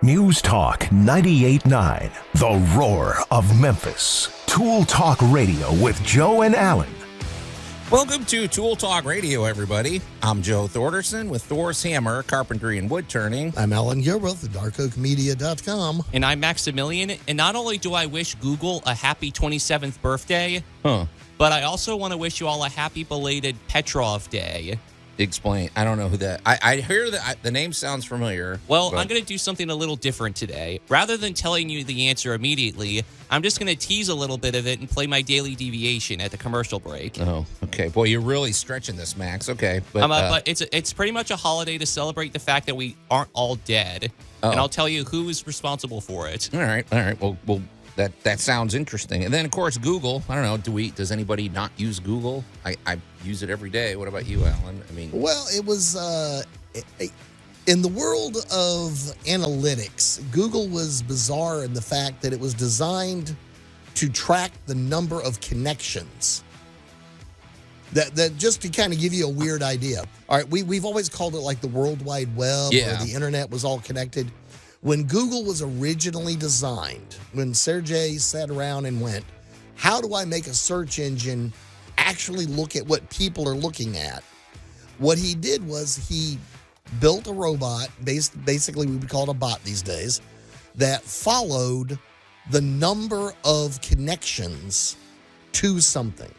News Talk 98.9, the roar of Memphis. Tool Talk Radio with Joe and Allan. Welcome to Tool Talk Radio, everybody. I'm Joe Thorderson with Thor's Hammer, Carpentry and Wood Turning. I'm Allan Gilbert with darkoakmedia.com. And I'm Maximilian. And not only do I wish Google a happy 27th birthday, but I also want to wish you all a happy belated Petrov Day. Explain. I don't know who that. I hear that the name sounds familiar. Well, I'm going to do something a little different today. Rather than telling you the answer immediately, I'm just going to tease a little bit of it and play my daily deviation at the commercial break. Oh, okay. Boy, you're really stretching this, Max. Okay, but it's pretty much a holiday to celebrate the fact that we aren't all dead, and I'll tell you who is responsible for it. All right. Well. That sounds interesting. And then, of course, Google. I don't know. Does anybody not use Google? I use it every day. What about you, Allan? I mean, well, it was in the world of analytics, Google was bizarre in the fact that it was designed to track the number of connections. That just to kind of give you a weird idea. All right, we've always called it like the World Wide Web, or the internet was all connected. When Google was originally designed, when Sergey sat around and went, how do I make a search engine actually look at what people are looking at? What he did was he built a robot, basically we would call it a bot these days, that followed the number of connections to something.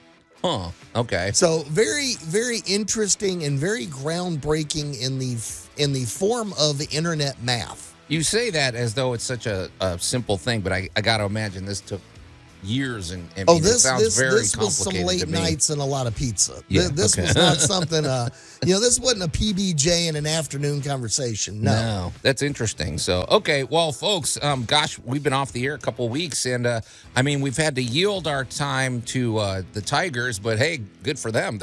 Huh, okay. So very, very interesting and very groundbreaking in the form of internet math. You say that as though it's such a simple thing, but I got to imagine this took years, and it sounds very this complicated. Was some late nights and a lot of pizza. Yeah, this was not something. This wasn't a PBJ and an afternoon conversation. No, that's interesting. So, okay, well, folks, gosh, we've been off the air a couple of weeks, and I mean, we've had to yield our time to the Tigers, but hey, good for them.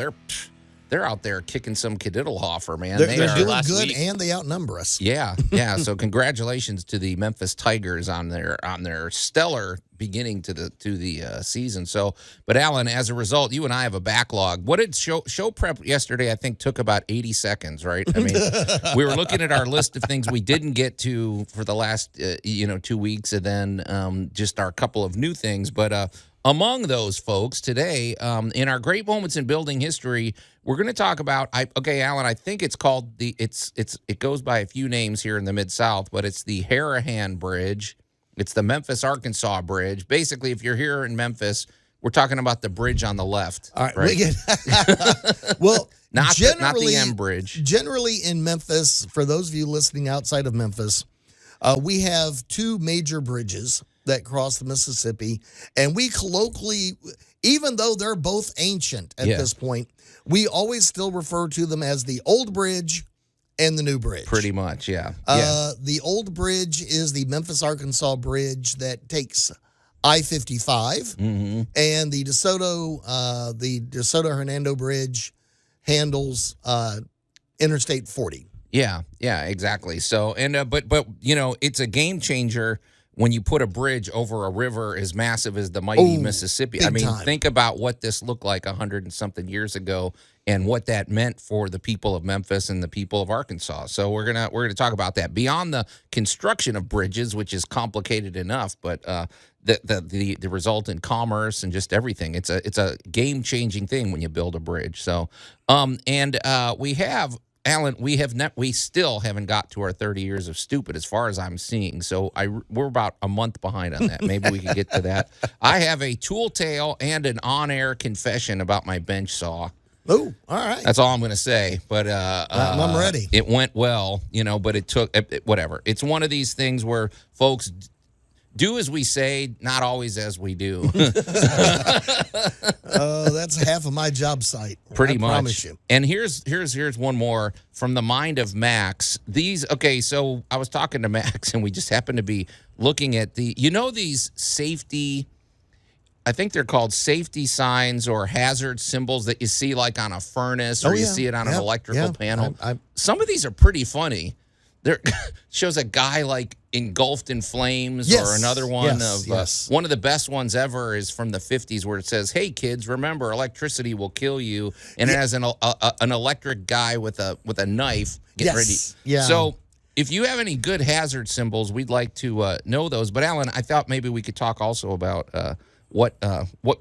They're out there kicking some Kadiddlehofer, man. They're doing good, and they outnumber us. Yeah. So congratulations to the Memphis Tigers on their stellar beginning to the season. So, but Allan, as a result, you and I have a backlog. What did show prep yesterday? I think took about 80 seconds, right? I mean, we were looking at our list of things we didn't get to for the last 2 weeks, and then just our couple of new things, but. Among those folks today, in our Great Moments in Building History, we're going to talk about. Allan, I think it's called it goes by a few names here in the Mid-South, but it's the Harahan Bridge. It's the Memphis, Arkansas Bridge. Basically, if you're here in Memphis, we're talking about the bridge on the left. All right. Well, not the M Bridge. Generally in Memphis, for those of you listening outside of Memphis, we have two major bridges that cross the Mississippi, and we colloquially, even though they're both ancient at this point, we always still refer to them as the Old Bridge and the New Bridge. Pretty much, yeah. The Old Bridge is the Memphis, Arkansas Bridge that takes I-55, and the DeSoto Hernando Bridge handles Interstate 40. Yeah, exactly. So, and but it's a game changer. When you put a bridge over a river as massive as the mighty Mississippi, I mean, think about what this looked like 100 and something years ago, and what that meant for the people of Memphis and the people of Arkansas. So we're gonna talk about that beyond the construction of bridges, which is complicated enough, but the result in commerce and just everything. It's a game changing thing when you build a bridge. So, we have. Allan, we still haven't got to our 30 years of stupid as far as I'm seeing. So we're about a month behind on that. Maybe we can get to that. I have a tool tale and an on-air confession about my bench saw. Oh, all right. That's all I'm going to say. But I'm ready. It went well, but it took whatever. It's one of these things where folks do as we say, not always as we do. That's half of my job site. Pretty much. I promise you. And here's one more from the mind of Max. So I was talking to Max, and we just happened to be looking at these safety, I think they're called safety signs or hazard symbols that you see like on a furnace or you see it on an electrical panel. Some of these are pretty funny. There shows a guy like engulfed in flames, or another one one of the best ones ever is from the 50s where it says, "Hey kids, remember electricity will kill you," and it has an electric guy with a knife getting ready. Yeah. So if you have any good hazard symbols, we'd like to know those. But Allan, I thought maybe we could talk also about what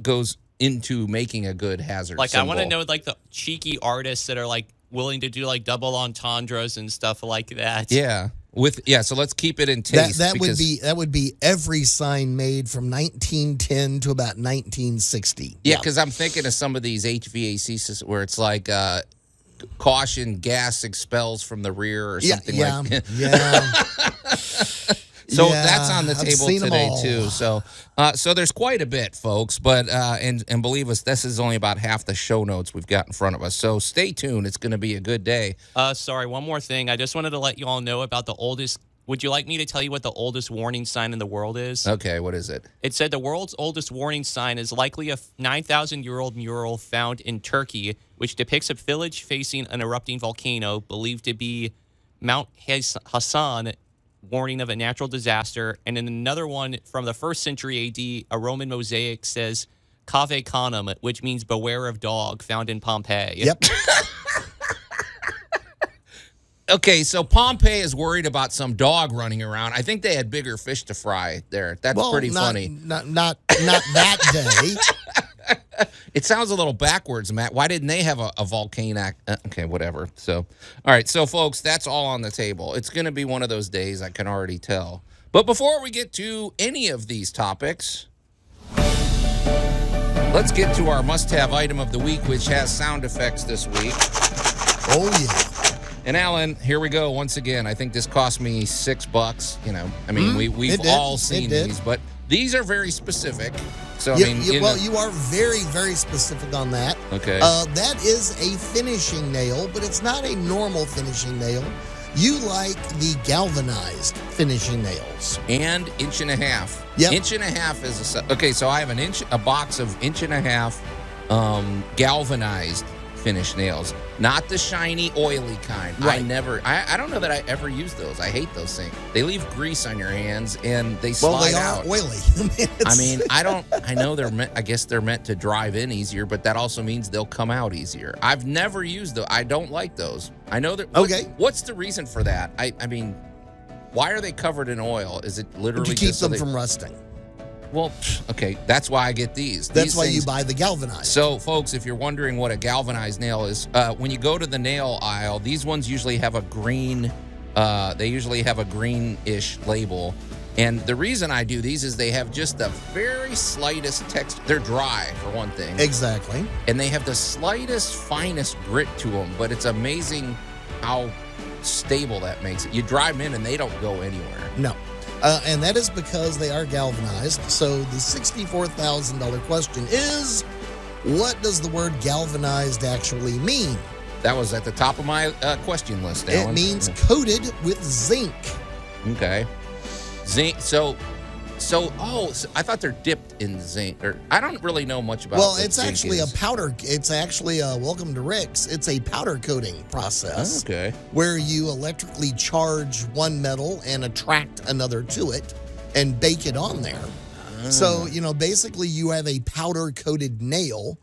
goes into making a good hazard symbol. I want to know the cheeky artists that are willing to do double entendres and stuff like that. Yeah. So let's keep it in taste. That would be every sign made from 1910 to about 1960. Yeah, because I'm thinking of some of these HVAC systems where it's caution, gas expels from the rear or something like that. Yeah. So that's on the table today too. So there's quite a bit, folks. But and believe us, this is only about half the show notes we've got in front of us. So stay tuned. It's going to be a good day. Sorry, one more thing. I just wanted to let you all know about the oldest. Would you like me to tell you what the oldest warning sign in the world is? Okay, what is it? It said the world's oldest warning sign is likely a 9,000-year-old mural found in Turkey, which depicts a village facing an erupting volcano believed to be Mount Hassan, warning of a natural disaster. And in another one from the 1st century AD, a Roman mosaic says Cave Canem, which means beware of dog, found in Pompeii. Yep. Okay, so Pompeii is worried about some dog running around. I think they had bigger fish to fry there. That's pretty funny. Not that day. It sounds a little backwards, Matt. Why didn't they have a volcano? Okay, whatever. So, all right. So, folks, that's all on the table. It's going to be one of those days, I can already tell. But before we get to any of these topics, let's get to our must-have item of the week, which has sound effects this week. Oh, yeah. And Allan, here we go once again. I think this cost me $6. You know, I mean, we've all seen these, but these are very specific. So you are very, very specific on that. Okay. That is a finishing nail, but it's not a normal finishing nail. You like the galvanized finishing nails. And 1.5 inches. Yep. 1.5 inches is okay. So I have a box of 1.5 galvanized finish nails, not the shiny, oily kind. Right. I don't know that I ever use those. I hate those things. They leave grease on your hands and they slide out. Well, they are oily. I know I guess they're meant to drive in easier, but that also means they'll come out easier. I've never used those. I don't like those. I know that. Okay. What's the reason for that? I mean, why are they covered in oil? Is it literally to keep just them from rusting? Well, okay, that's why I get these. That's why you buy the galvanized. So, folks, if you're wondering what a galvanized nail is, when you go to the nail aisle, these ones usually have a green, greenish label. And the reason I do these is they have just the very slightest texture. They're dry, for one thing. Exactly. And they have the slightest, finest grit to them, but it's amazing how stable that makes it. You drive them in and they don't go anywhere. No. And that is because they are galvanized. So the $64,000 question is, what does the word galvanized actually mean? That was at the top of my question list, Allan. It means coated with zinc. Okay. Zinc. So I thought they're dipped in zinc. Or I don't really know much about. Well, it's actually a powder. It's actually welcome to Rick's. It's a powder coating process. Okay. Where you electrically charge one metal and attract another to it, and bake it on there. So basically, you have a powder coated nail,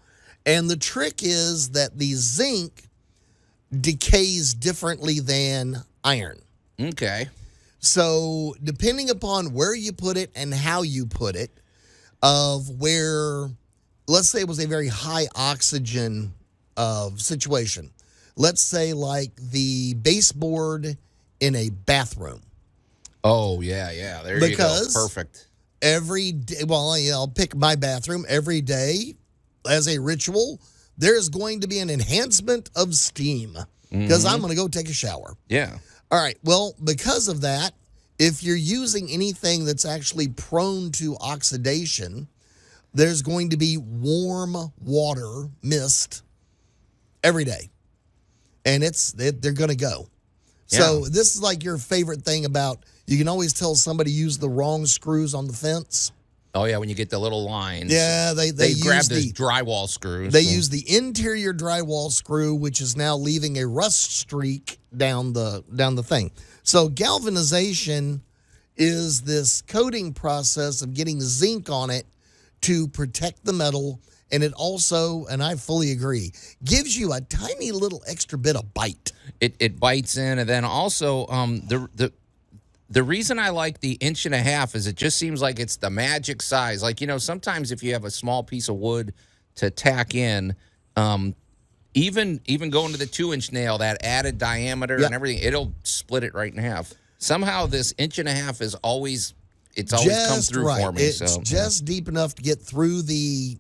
and the trick is that the zinc decays differently than iron. Okay. So depending upon where you put it and how you put it, of where, let's say it was a very high oxygen situation. Let's say like the baseboard in a bathroom. Oh, yeah. There you go. Perfect. Every day, I'll pick my bathroom every day as a ritual. There's going to be an enhancement of steam because I'm going to go take a shower. Yeah. All right. Well, because of that, if you're using anything that's actually prone to oxidation, there's going to be warm water mist every day. And they're going to go. Yeah. So this is like your favorite thing about, you can always tell somebody used the wrong screws on the fence. Oh, yeah, when you get the little lines. Yeah, they grab the drywall screws. They use the interior drywall screw, which is now leaving a rust streak down the thing. So galvanization is this coating process of getting zinc on it to protect the metal And it also, and I fully agree, gives you a tiny little extra bit of bite. It bites in, and then also the reason I like the 1.5 inch is it just seems like it's the magic size. Like, sometimes if you have a small piece of wood to tack in, even going to the 2-inch nail, that added diameter and everything, it'll split it right in half. Somehow this 1.5 inch is always come through for me. It's just deep enough to get through the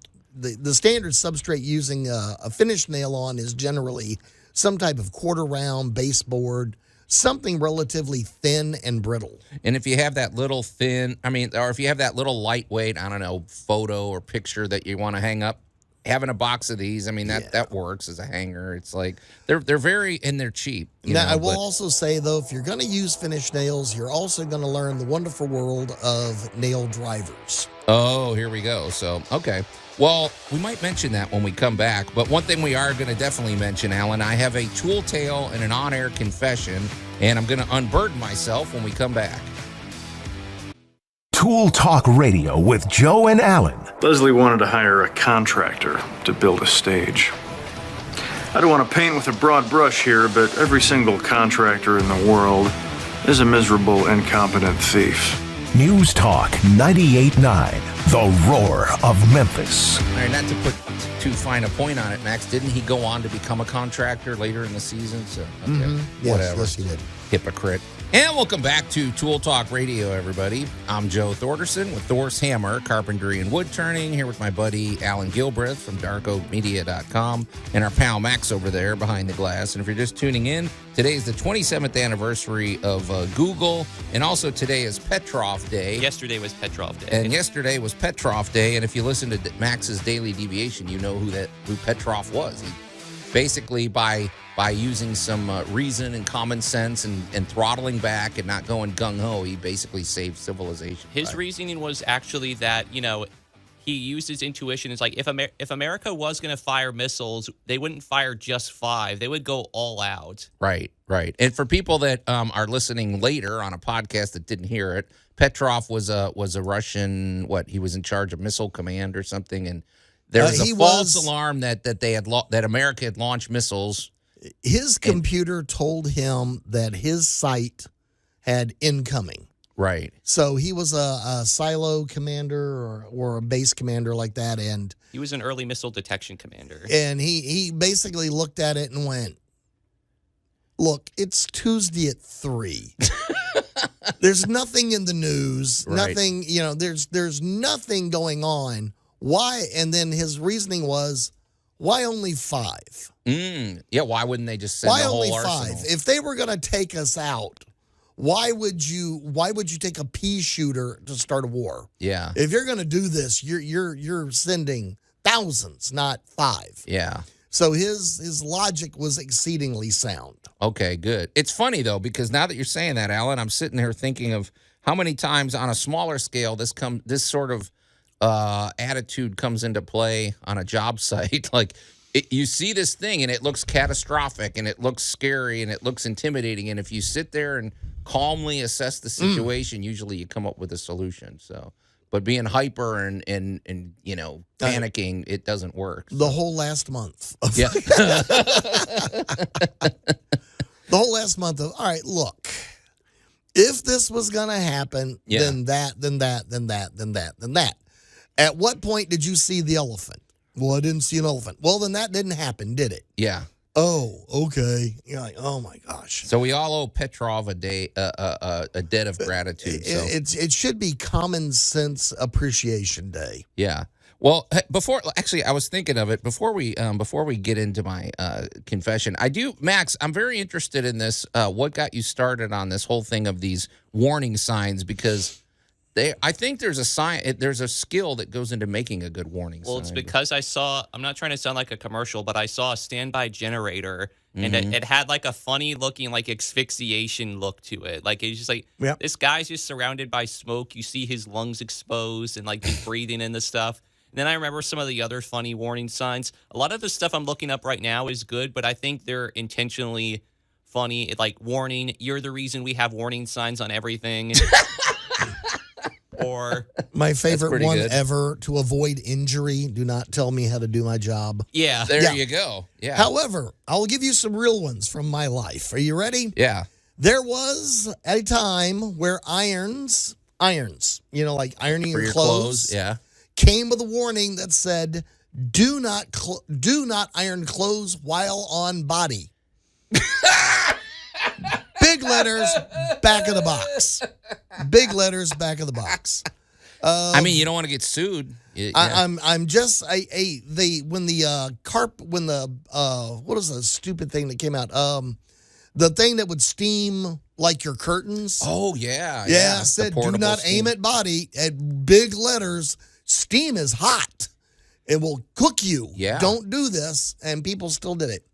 standard substrate using a finished nail on is generally some type of quarter round baseboard, something relatively thin and brittle. And if you have that little or if you have that little lightweight, I don't know, photo or picture that you want to hang up, having a box of these, that works as a hanger. It's like they're very, and they're cheap. I will also say, though, if you're going to use finished nails, you're also going to learn the wonderful world of nail drivers. Oh, here we go. So, okay. Well, we might mention that when we come back. But one thing we are going to definitely mention, Alan, I have a tool tale and an on-air confession, and I'm going to unburden myself when we come back. Tool Talk Radio with Joe and Allan. Leslie wanted to hire a contractor to build a stage. I don't want to paint with a broad brush here, but every single contractor in the world is a miserable, incompetent thief. News Talk 98.9, the roar of Memphis. All right, not to put too fine a point on it, Max, didn't he go on to become a contractor later in the season? So, okay, whatever. Yes, he did. Hypocrite. And welcome back to Tool Talk Radio, everybody. I'm Joe Thorderson with Thor's Hammer, Carpentry and Wood Turning, here with my buddy Alan Gilbreth from darkoakmedia.com and our pal Max over there behind the glass. And if you're just tuning in, today is the 27th anniversary of Google, and also today is Petrov Day. Yesterday was Petrov Day. And yesterday was Petrov Day, and if you listen to Max's Daily Deviation, you know who Petrov was. He basically, by using some reason and common sense and throttling back and not going gung-ho, he basically saved civilization. His reasoning was actually that, he used his intuition. It's like, if America was going to fire missiles, they wouldn't fire just 5. They would go all out. Right. And for people that are listening later on a podcast that didn't hear it, Petrov was a Russian, he was in charge of Missile Command or something, and there was a false alarm that America had launched missiles. His computer told him that his site had incoming. Right. So he was a silo commander or a base commander like that, and he was an early missile detection commander. And he basically looked at it and went, "Look, it's Tuesday at 3. There's nothing in the news. Right. Nothing. There's nothing going on. Why?" And then his reasoning was, "Why only 5? Yeah, why wouldn't they just send the whole arsenal? Why only 5? If they were going to take us out, why would you take a pea shooter to start a war? Yeah. If you're going to do this, you're sending thousands, not 5." Yeah. So his logic was exceedingly sound. Okay, good. It's funny though, because now that you're saying that, Alan, I'm sitting here thinking of how many times on a smaller scale this sort of attitude comes into play on a job site. Like, you see this thing and it looks catastrophic and it looks scary and it looks intimidating. And if you sit there and calmly assess the situation, usually you come up with a solution. So, but being hyper and panicking, it doesn't work. So. The whole last month. Yeah. The whole last month of, all right, look, if this was going to happen, then that. At what point did you see the elephant? Well, I didn't see an elephant. Well, then that didn't happen, did it? Yeah. Oh, okay. You're like, oh my gosh. So we all owe Petrov a debt of gratitude. So. It should be Common Sense Appreciation Day. Yeah. Well, I was thinking of it before we get into my confession. Max, I'm very interested in this. What got you started on this whole thing of these warning signs? Because I think there's a skill that goes into making a good warning sign. Well, it's because I'm not trying to sound like a commercial, but I saw a standby generator, and it had like a funny looking like asphyxiation look to it. Like, it's just like, this guy's just surrounded by smoke. You see his lungs exposed and like he's breathing in the stuff. And then I remember some of the other funny warning signs. A lot of the stuff I'm looking up right now is good, but I think they're intentionally funny. Like, warning, you're the reason we have warning signs on everything. Or My favorite pretty one good. ever, to avoid injury, do not tell me how to do my job. yeah. There you go. Yeah. However, I'll give you some real ones from my life. Are you ready? Yeah. There was a time where irons, like ironing For your your clothes, Yeah. came with a warning that said, do not iron clothes while on body. Big letters, back of the box. Big letters, back of the box. I mean, you don't want to get sued. Yeah. I'm just what is the stupid thing that came out? The thing that would steam like your curtains. Oh, yeah. Yeah, said do not aim at body at big letters. Steam is hot. It will cook you. Yeah. Don't do this. And people still did it.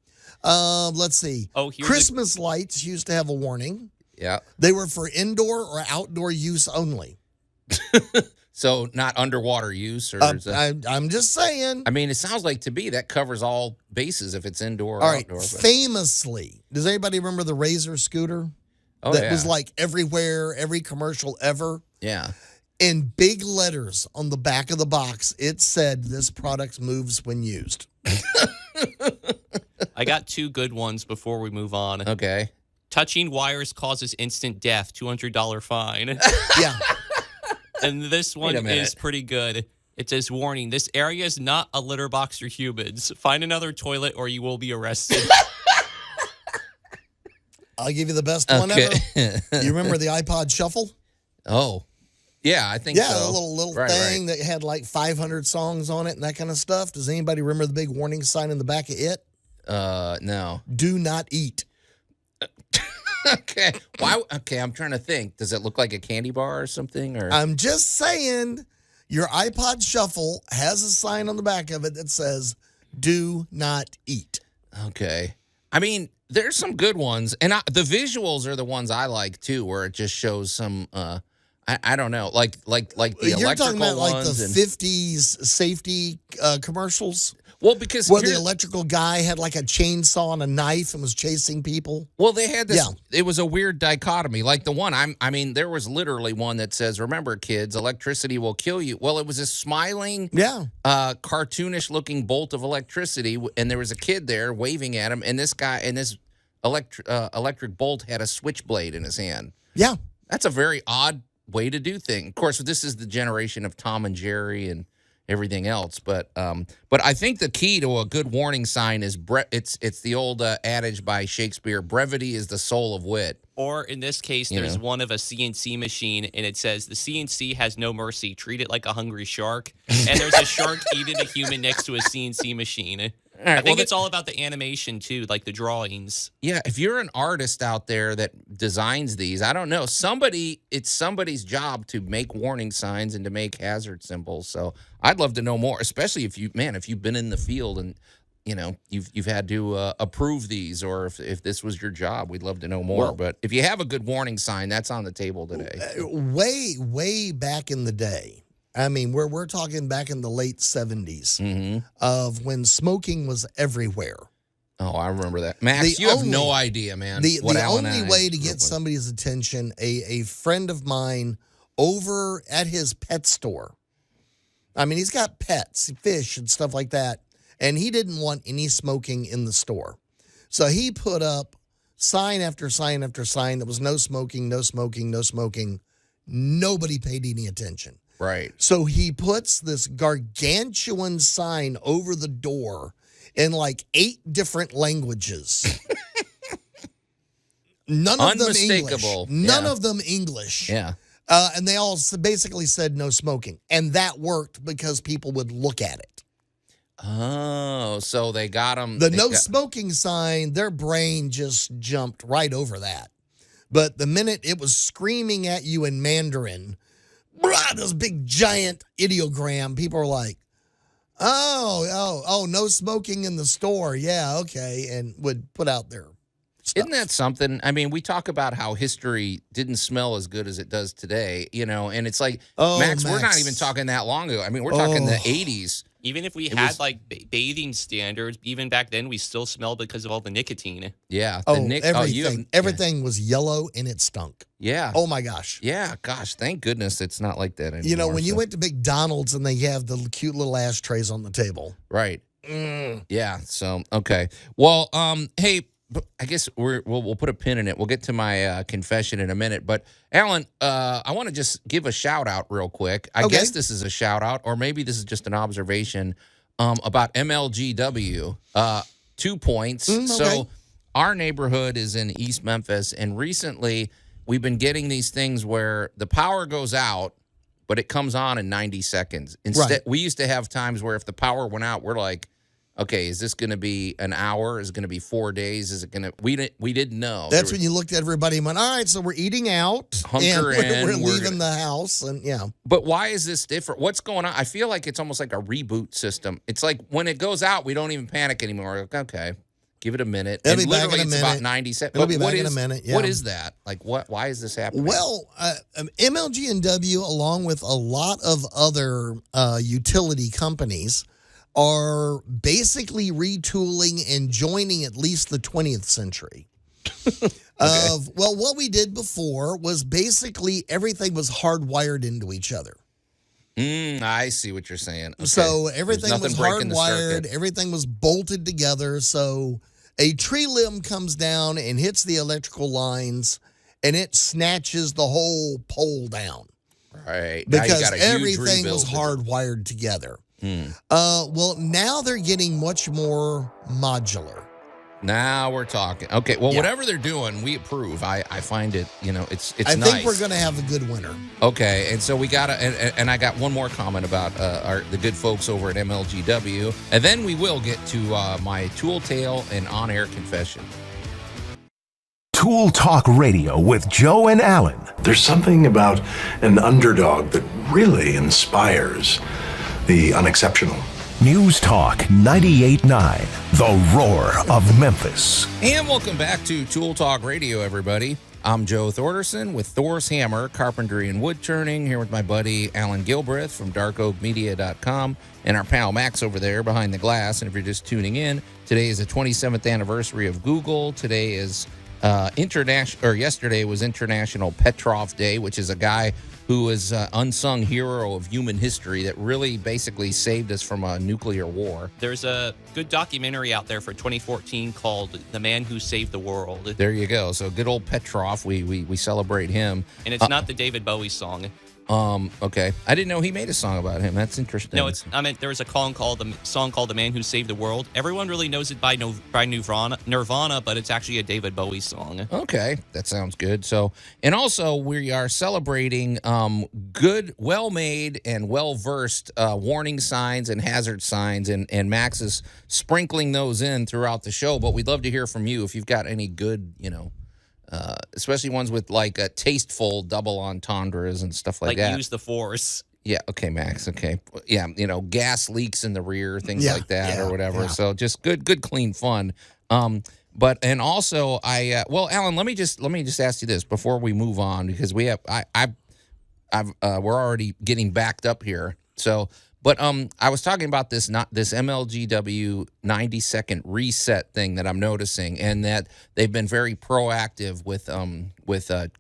Let's see. Oh, here's Christmas lights used to have a warning. Yeah. They were for indoor or outdoor use only. So not underwater use? Or I'm just saying. I mean, it sounds like to me that covers all bases if it's indoor or All right. outdoor. But, Famously, does anybody remember the Razor scooter? oh, That yeah. was like everywhere, every commercial ever. Yeah. In big letters on the back of the box, it said this product moves when used. I got two good ones before we move on. Okay. Touching wires causes instant death, $200 fine. Yeah. And this one Wait a minute. is pretty good. It says, warning, this area is not a litter box for humans. Find another toilet or you will be arrested. I'll give you the best one ever. You remember the iPod Shuffle? Oh. Yeah, I think Yeah, so. the little Right, thing that had like 500 songs on it and that kind of stuff. Does anybody remember the big warning sign in the back of it? No. Do not eat. Okay. Why? Okay, I'm trying to think. Does it look like a candy bar or something? Or I'm just saying, your iPod Shuffle has a sign on the back of it that says, do not eat. okay. I mean, there's some good ones, and the visuals are the ones I like too, where it just shows some. I don't know, like the You're electrical talking about like the ones. 50s safety commercials Well, because where the electrical guy had like a chainsaw and a knife and was chasing people. well, they had this. Yeah. It was a weird dichotomy. Like the one I mean, there was literally one that says, "Remember, kids, electricity will kill you." Well, it was a smiling, Yeah. cartoonish looking bolt of electricity, and there was a kid there waving at him, and this guy and this electric bolt had a switchblade in his hand. Yeah. That's a very odd way to do things. Of course, this is the generation of Tom and Jerry and everything else. But I think the key to a good warning sign is it's the old adage by Shakespeare: brevity is the soul of wit. Or in this case, there's one of a CNC machine, and it says the CNC has no mercy. Treat it like a hungry shark. And there's a shark eating a human next to a CNC machine. I think it's all about the animation too, like the drawings. Yeah, if you're an artist out there that designs these, I don't know. It's somebody's job to make warning signs and to make hazard symbols. So I'd love to know more, especially if you've been in the field and you've had to approve these, or if this was your job, we'd love to know more. But if you have a good warning sign, that's on the table today. Way back in the day. I mean, we're talking back in the late 70s of when smoking was everywhere. Oh, I remember that. Max, you have no idea, man. The Allan only and I way to grew get up with. somebody's attention, a friend of mine over at his pet store. I mean, he's got pets, fish and stuff like that, and he didn't want any smoking in the store. So he put up sign after sign after sign that was no smoking, no smoking, no smoking. Nobody paid any attention. Right. So he puts this gargantuan sign over the door in like 8 different languages. None of them English. Unmistakable. None Yeah. of them English. Yeah. And they all basically said no smoking. And that worked because people would look at it. Oh, so they got them. The no smoking sign, their brain just jumped right over that. But the minute it was screaming at you in Mandarin, this big giant ideogram, people are like, oh, no smoking in the store. Yeah, okay. And would put out their stuff. Isn't that something? I mean, we talk about how history didn't smell as good as it does today, and it's like, Max, we're not even talking that long ago. I mean, we're talking the 80s. Even if we had like bathing standards, even back then, we still smelled because of all the nicotine. Yeah. Everything was yellow and it stunk. Yeah. Oh my gosh. Yeah. Gosh, thank goodness it's not like that anymore. You know, when you went to McDonald's and they have the cute little ashtrays on the table. Right. Yeah. So, okay. Well, hey, I guess we'll put a pin in it. We'll get to my confession in a minute. But, Allan, I want to just give a shout-out real quick. I guess this is a shout-out, or maybe this is just an observation about MLGW. 2 points. Okay. So, our neighborhood is in East Memphis, and recently we've been getting these things where the power goes out, but it comes on in 90 seconds. Instead, we used to have times where if the power went out, we're like, okay, is this going to be an hour? Is it going to be 4 days? Is it going to? We didn't know. That's when you looked at everybody and went, all right, so we're eating out. Hunker in. We're leaving the house. And But why is this different? What's going on? I feel like it's almost like a reboot system. It's like when it goes out, we don't even panic anymore. We're like, okay, give it a minute. It'll and be back in a it's minute. about 90 seconds. It'll be back in a minute, yeah. What is that? Like, why is this happening? Well, MLG&W, along with a lot of other utility companies, are basically retooling and joining at least the 20th century. What we did before was basically everything was hardwired into each other. I see what you're saying. Okay. So everything was hardwired, everything was bolted together. So a tree limb comes down and hits the electrical lines, and it snatches the whole pole down. Right. Because everything was hardwired together. Now they're getting much more modular. Now we're talking. Okay, well, whatever they're doing, we approve. I find it, it's I nice. think we're going to have a good winter. Okay, and so we got to, and I got one more comment about the good folks over at MLGW, and then we will get to my tool tale and on-air confession. Tool Talk Radio with Joe and Allan. There's something about an underdog that really inspires the unexceptional. News Talk 98.9, the roar of Memphis. And welcome back to Tool Talk Radio, everybody. I'm Joe Thorderson with Thor's Hammer, Carpentry and Wood Turning, here with my buddy Allan Gilbreth from darkoakmedia.com and our pal Max over there behind the glass. And if you're just tuning in, today is the 27th anniversary of Google. Today is yesterday was International Petrov Day, which is a guy who is an unsung hero of human history that really basically saved us from a nuclear war. There's a good documentary out there for 2014 called The Man Who Saved the World. There you go. So good old Petrov, we celebrate him. And it's not the David Bowie song. Okay. I didn't know he made a song about him. That's interesting. No, there was a song called The Man Who Saved the World. Everyone really knows it by Nirvana, but it's actually a David Bowie song. Okay. That sounds good. So, and also we are celebrating good, well-made and well-versed warning signs and hazard signs, and Max is sprinkling those in throughout the show, but we'd love to hear from you if you've got any good, especially ones with like tasteful double entendres and stuff like that. Like use the force. Yeah. Okay, Max. Okay. Yeah. Gas leaks in the rear, things like that, or whatever. Yeah. So just good, clean fun. And also Allan, let me just ask you this before we move on, because we're already getting backed up here. So, but I was talking about this MLGW 90-second reset thing that I'm noticing, and that they've been very proactive with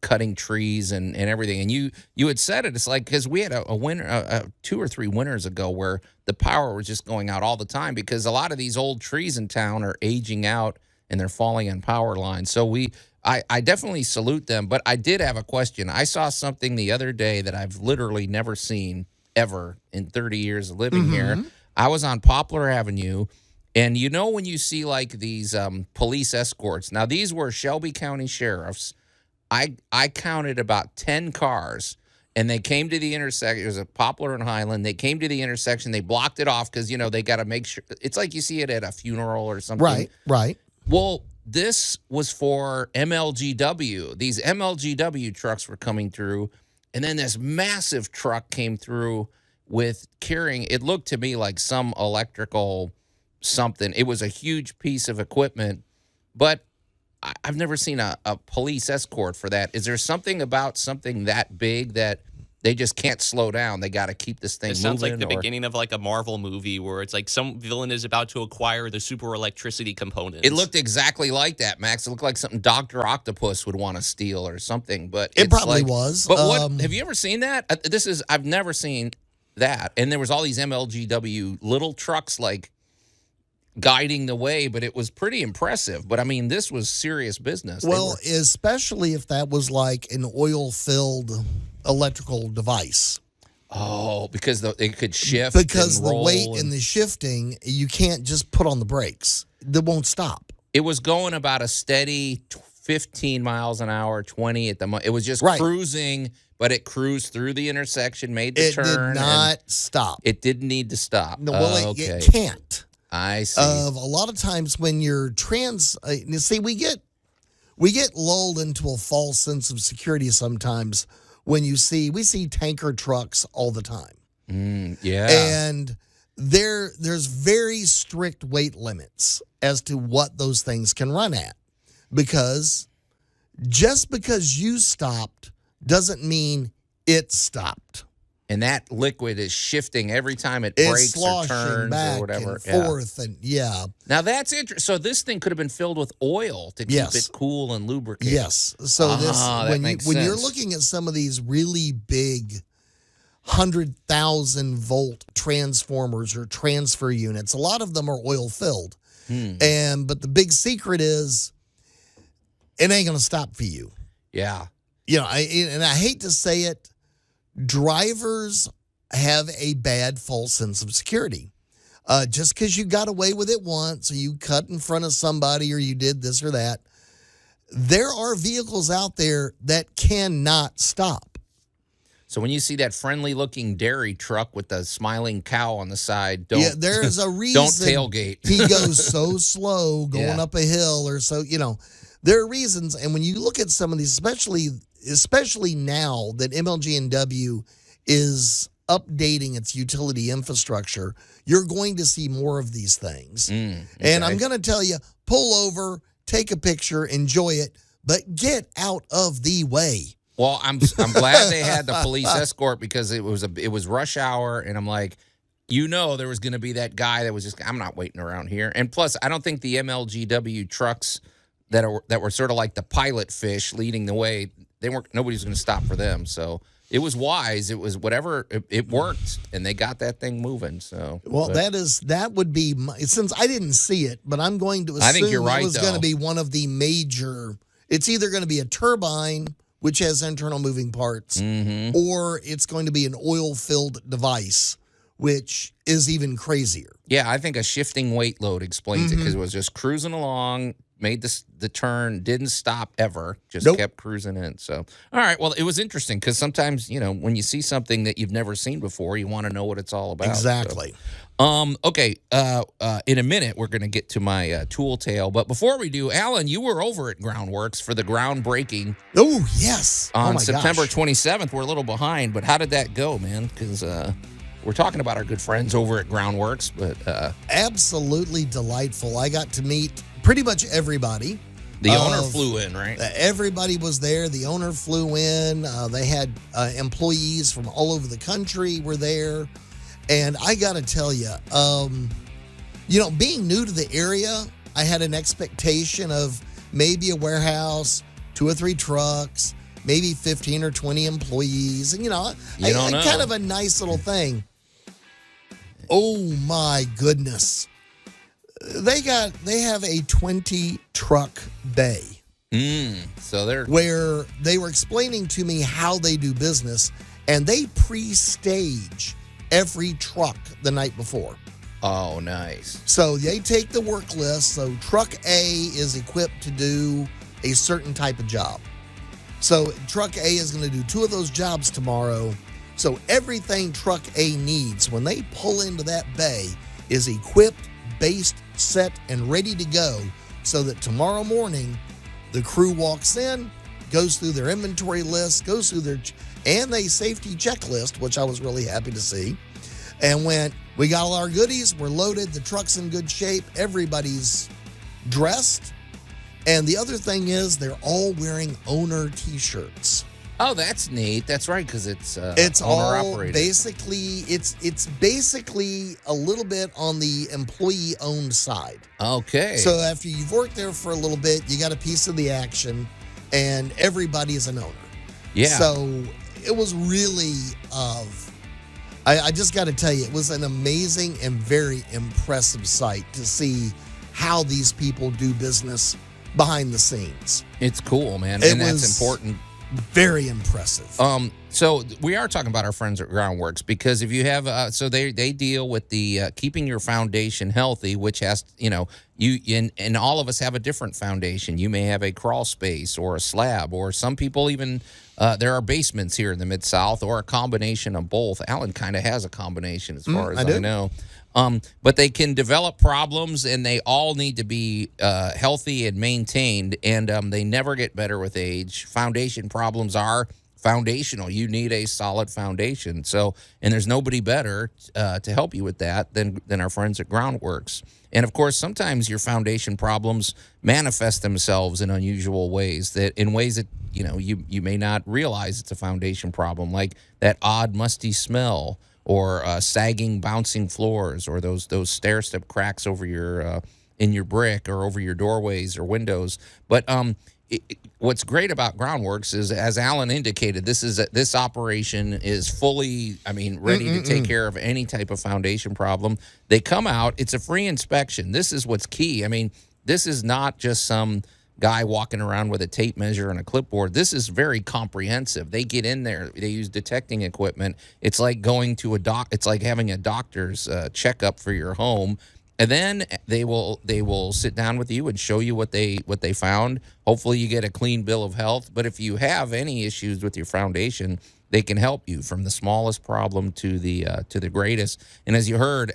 cutting trees and everything. And you had said it. It's like, because we had a winter 2 or 3 winters ago where the power was just going out all the time because a lot of these old trees in town are aging out and they're falling on power lines. So I definitely salute them. But I did have a question. I saw something the other day that I've literally never seen ever in 30 years of living here. I was on Poplar Avenue, and when you see like these police escorts. Now these were Shelby County sheriffs. I counted about 10 cars, and they came to the intersection. It was a Poplar and Highland. They came to the intersection. They blocked it off because they got to make sure. It's like you see it at a funeral or something. Right. Well, this was for MLGW. These MLGW trucks were coming through. And then this massive truck came through with carrying, it looked to me like some electrical something. It was a huge piece of equipment, but I've never seen a police escort for that. Is there something about something that big that They just can't slow down. They got to keep this thing It moving. sounds like the beginning of like a Marvel movie where it's like some villain is about to acquire the super electricity components. It looked exactly like that, Max. It looked like something Dr. Octopus would want to steal or something. But It it's probably like, was. But what have you ever seen that? I've never seen that. And there was all these MLGW little trucks like guiding the way, but it was pretty impressive. But I mean, this was serious business. Well, especially if that was like an oil-filled electrical device. Oh, because it could shift. Because and the roll weight and the shifting, you can't just put on the brakes. They won't stop. It was going about a steady 15 miles an hour, 20 at the moment. It was just cruising, but it cruised through the intersection, made the turn. It did not stop. It didn't need to stop. No, well, okay. it can't. I see. A lot of times when you're you see, we get lulled into a false sense of security sometimes when we see tanker trucks all the time. Yeah. And there's very strict weight limits as to what those things can run at. Because just because you stopped doesn't mean it stopped. And that liquid is shifting every time it breaks or turns back or whatever. and forth and Now that's interesting. So this thing could have been filled with oil to keep it cool and lubricated. Yes. So when you're sense. looking at some of these really big 100,000 volt transformers or transfer units, a lot of them are oil filled. But the big secret is it ain't going to stop for you. Yeah. You know, I hate to say it, drivers have a bad false sense of security. Just because you got away with it once or you cut in front of somebody or you did this or that, there are vehicles out there that cannot stop. So when you see that friendly-looking dairy truck with the smiling cow on the side, there's a reason. Don't tailgate. He goes so slow going up a hill or so, there are reasons. And when you look at some of these, especially now that MLG&W is updating its utility infrastructure, you're going to see more of these things. Okay. And I'm going to tell you, pull over, take a picture, enjoy it, but get out of the way. Well, I'm glad they had the police escort because it was rush hour, and I'm like, there was going to be that guy that was just, I'm not waiting around here. And plus, I don't think the MLGW trucks that were sort of like the pilot fish leading the way, nobody's going to stop for them. So it was wise. It was whatever. It worked, and they got that thing moving. So that would be since I didn't see it, but I'm going to assume I think you're right, it was going to be one of the major. It's either going to be a turbine, which has internal moving parts, or it's going to be an oil-filled device, which is even crazier. Yeah, I think a shifting weight load explains it because it was just cruising along, made the turn, didn't stop ever, just kept cruising in. So, all right, well, it was interesting because sometimes, when you see something that you've never seen before, you want to know what it's all about. Exactly. So. Okay, in a minute, we're going to get to my tool tale. But before we do, Allan, you were over at Groundworks for the groundbreaking. Oh, yes. On September 27th. We're a little behind, but how did that go, man? Because we're talking about our good friends over at Groundworks. But absolutely delightful. I got to meet pretty much everybody. The owner flew in, right? Everybody was there. The owner flew in. They had employees from all over the country were there. And I got to tell you, being new to the area, I had an expectation of maybe a warehouse, 2 or 3 trucks, maybe 15 or 20 employees. And, kind of a nice little thing. Oh, my goodness. They have a 20 truck bay. So where they were explaining to me how they do business, and they pre-stage every truck the night before. Oh, nice. So they take the work list. So truck A is equipped to do a certain type of job. So truck A is going to do 2 of those jobs tomorrow. So everything truck A needs when they pull into that bay is equipped, based, set, and ready to go, so that tomorrow morning the crew walks in, goes through their inventory list, goes through their and a safety checklist, which I was really happy to see, and went, we got all our goodies, we're loaded, the truck's in good shape, everybody's dressed. And the other thing is they're all wearing owner t-shirts. Oh, that's neat. That's right, because it's all owner-operated. basically it's basically a little bit on the employee-owned side. Okay. So after you've worked there for a little bit, you got a piece of the action, and everybody is an owner. Yeah. So it was really I just got to tell you, it was an amazing and very impressive sight to see how these people do business behind the scenes. It's cool, man, It and that's was important. Very impressive. So we are talking about our friends at Groundworks, because if you have, so they deal with the keeping your foundation healthy, which has, and all of us have a different foundation. You may have a crawl space or a slab, or some people even, there are basements here in the Mid-South, or a combination of both. Allan kind of has a combination as far as I know. But they can develop problems, and they all need to be healthy and maintained, and they never get better with age. Foundation problems are foundational. You need a solid foundation. So, and there's nobody better to help you with that than our friends at Groundworks. And of course, sometimes your foundation problems manifest themselves in unusual ways, that you may not realize it's a foundation problem, like that odd musty smell, or sagging, bouncing floors, or those stair step cracks over your in your brick, or over your doorways or windows. But what's great about Groundworks is, as Allan indicated, this operation is fully, ready to take care of any type of foundation problem. They come out. It's a free inspection. This is what's key. This is not just some guy walking around with a tape measure and a clipboard. This is very comprehensive. They get in there. They use detecting equipment. It's like going to it's like having a doctor's checkup for your home. And then they will sit down with you and show you what they found. Hopefully you get a clean bill of health. But if you have any issues with your foundation, they can help you from the smallest problem to the greatest. And as you heard,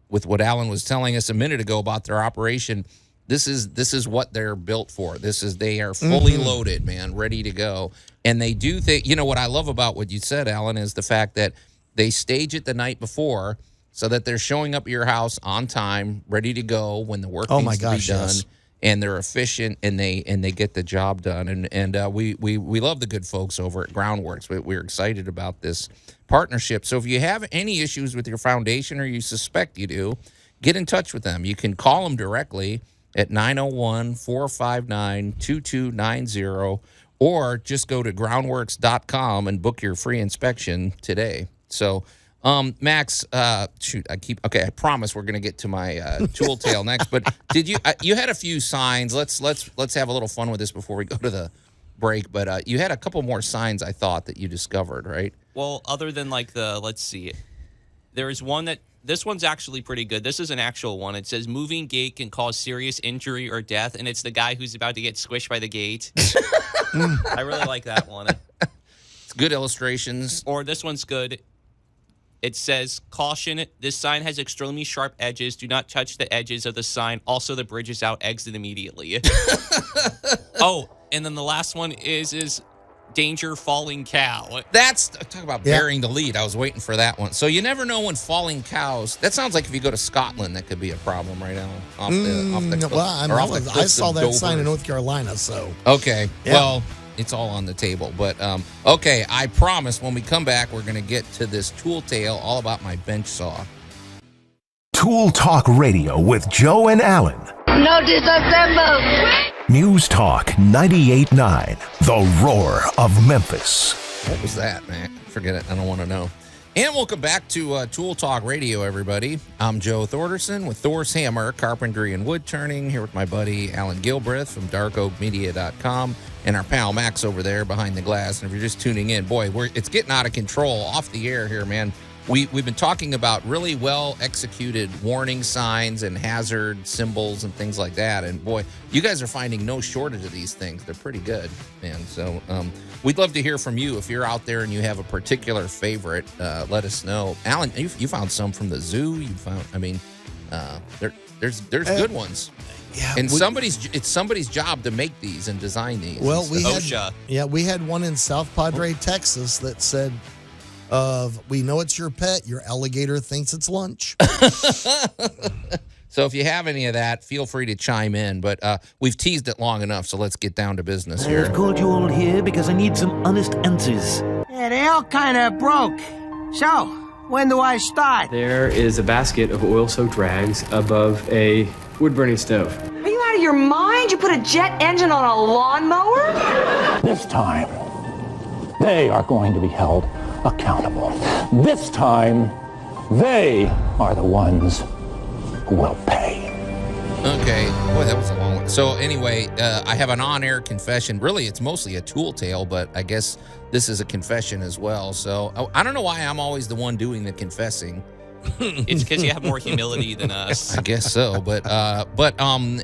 with what Allan was telling us a minute ago about their operation, this is what they're built for. They are fully loaded, man, ready to go. And they do what I love about what you said, Allan, is the fact that they stage it the night before, so that they're showing up at your house on time, ready to go when the work needs to be done. Yes. And they're efficient, and they get the job done. And we love the good folks over at Groundworks. We're excited about this partnership. So if you have any issues with your foundation, or you suspect you do, get in touch with them. You can call them directly at 901-459-2290, or just go to groundworks.com and book your free inspection today. So, Max, I promise we're going to get to my tool tale next, but did you had a few signs. Let's have a little fun with this before we go to the break, but you had a couple more signs, I thought, that you discovered, right? Well, other than let's see. There is one that, this one's actually pretty good. This is an actual one. It says moving gate can cause serious injury or death, and it's the guy who's about to get squished by the gate. I really like that one. It's good illustrations. Or this one's good. It says, caution, this sign has extremely sharp edges. Do not touch the edges of the sign. Also, the bridge is out. Exit immediately. Oh, and then the last one is danger, falling cow. That's, talk about burying the lead. I was waiting for that one. So you never know when falling cows, that sounds like if you go to Scotland, that could be a problem, right, Alan? Off the cliff, well, I saw that sign in North Carolina, so. Okay, well, it's all on the table. But, okay, I promise when we come back, we're going to get to this tool tale all about my bench saw. Tool Talk Radio with Joe and Allan. No disassemble. News Talk 98.9, the roar of Memphis. What was that, man? Forget it. I don't want to know. And welcome back to Tool Talk Radio, everybody. I'm Joe Thorderson with Thor's Hammer, Carpentry and Wood Turning, here with my buddy Allan Gilbreth from darkoakmedia.com, and our pal Max over there behind the glass. And if you're just tuning in, boy, it's getting out of control off the air here, man. We've been talking about really well-executed warning signs and hazard symbols and things like that. And, boy, you guys are finding no shortage of these things. They're pretty good, man. So we'd love to hear from you. If you're out there and you have a particular favorite, let us know. Allan, you found some from the zoo. You found, there's good ones. Yeah, and it's somebody's job to make these and design these. Well, we had one in South Padre, Texas that said, we know it's your pet. Your alligator thinks it's lunch. So if you have any of that, feel free to chime in. But we've teased it long enough, so let's get down to business here. I've called you all here because I need some honest answers. Yeah, they all kind of broke. So, when do I start? There is a basket of oil-soaked rags above a wood-burning stove. Are you out of your mind? You put a jet engine on a lawnmower? This time, they are going to be held accountable. This time, they are the ones who will pay. Okay. Boy, that was a long one. So anyway, I have an on-air confession. Really, it's mostly a tool tale, but I guess this is a confession as well. So I don't know why I'm always the one doing the confessing. It's because you have more humility than us. I guess so.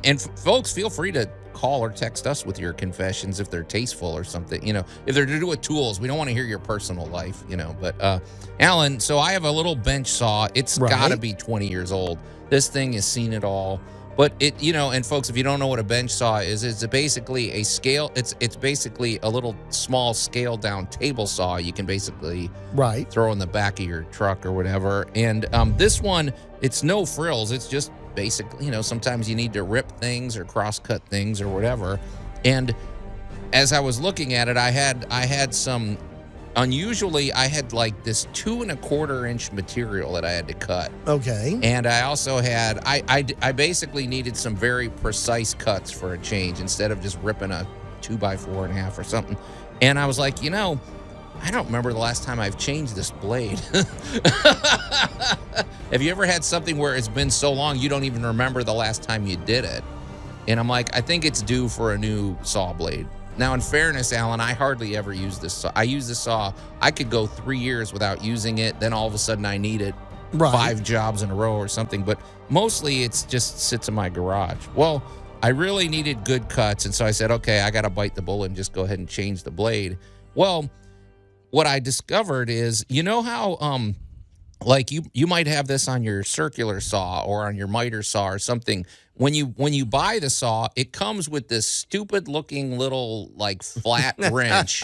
And folks, feel free to call or text us with your confessions if they're tasteful or something. You know, if they're to do with tools, we don't want to hear your personal life, you know. But Allan, so I have a little bench saw. It's got to be 20 years old. This thing has seen it all. But it, you know, and folks, if you don't know what a bench saw is, it's basically a scale. It's basically a little small scaled down table saw. You can basically throw in the back of your truck or whatever. And this one, it's no frills. It's just basically, you know, sometimes you need to rip things or cross cut things or whatever. And as I was looking at it, I had some. Unusually, I had like this 2 1/4 inch material that I had to cut. Okay. And I also had, I basically needed some very precise cuts for a change instead of just ripping a 2x4.5 or something. And I was like, you know, I don't remember the last time I've changed this blade. Have you ever had something where it's been so long you don't even remember the last time you did it? And I'm like, I think it's due for a new saw blade. Now, in fairness, Allan, I hardly ever use this saw. I use this saw. I could go 3 years without using it. Then all of a sudden I need it 5 jobs in a row or something. But mostly it's just sits in my garage. Well, I really needed good cuts. And so I said, okay, I got to bite the bullet and just go ahead and change the blade. Well, what I discovered is, you know how like you might have this on your circular saw or on your miter saw or something. When you buy the saw, it comes with this stupid looking little like flat wrench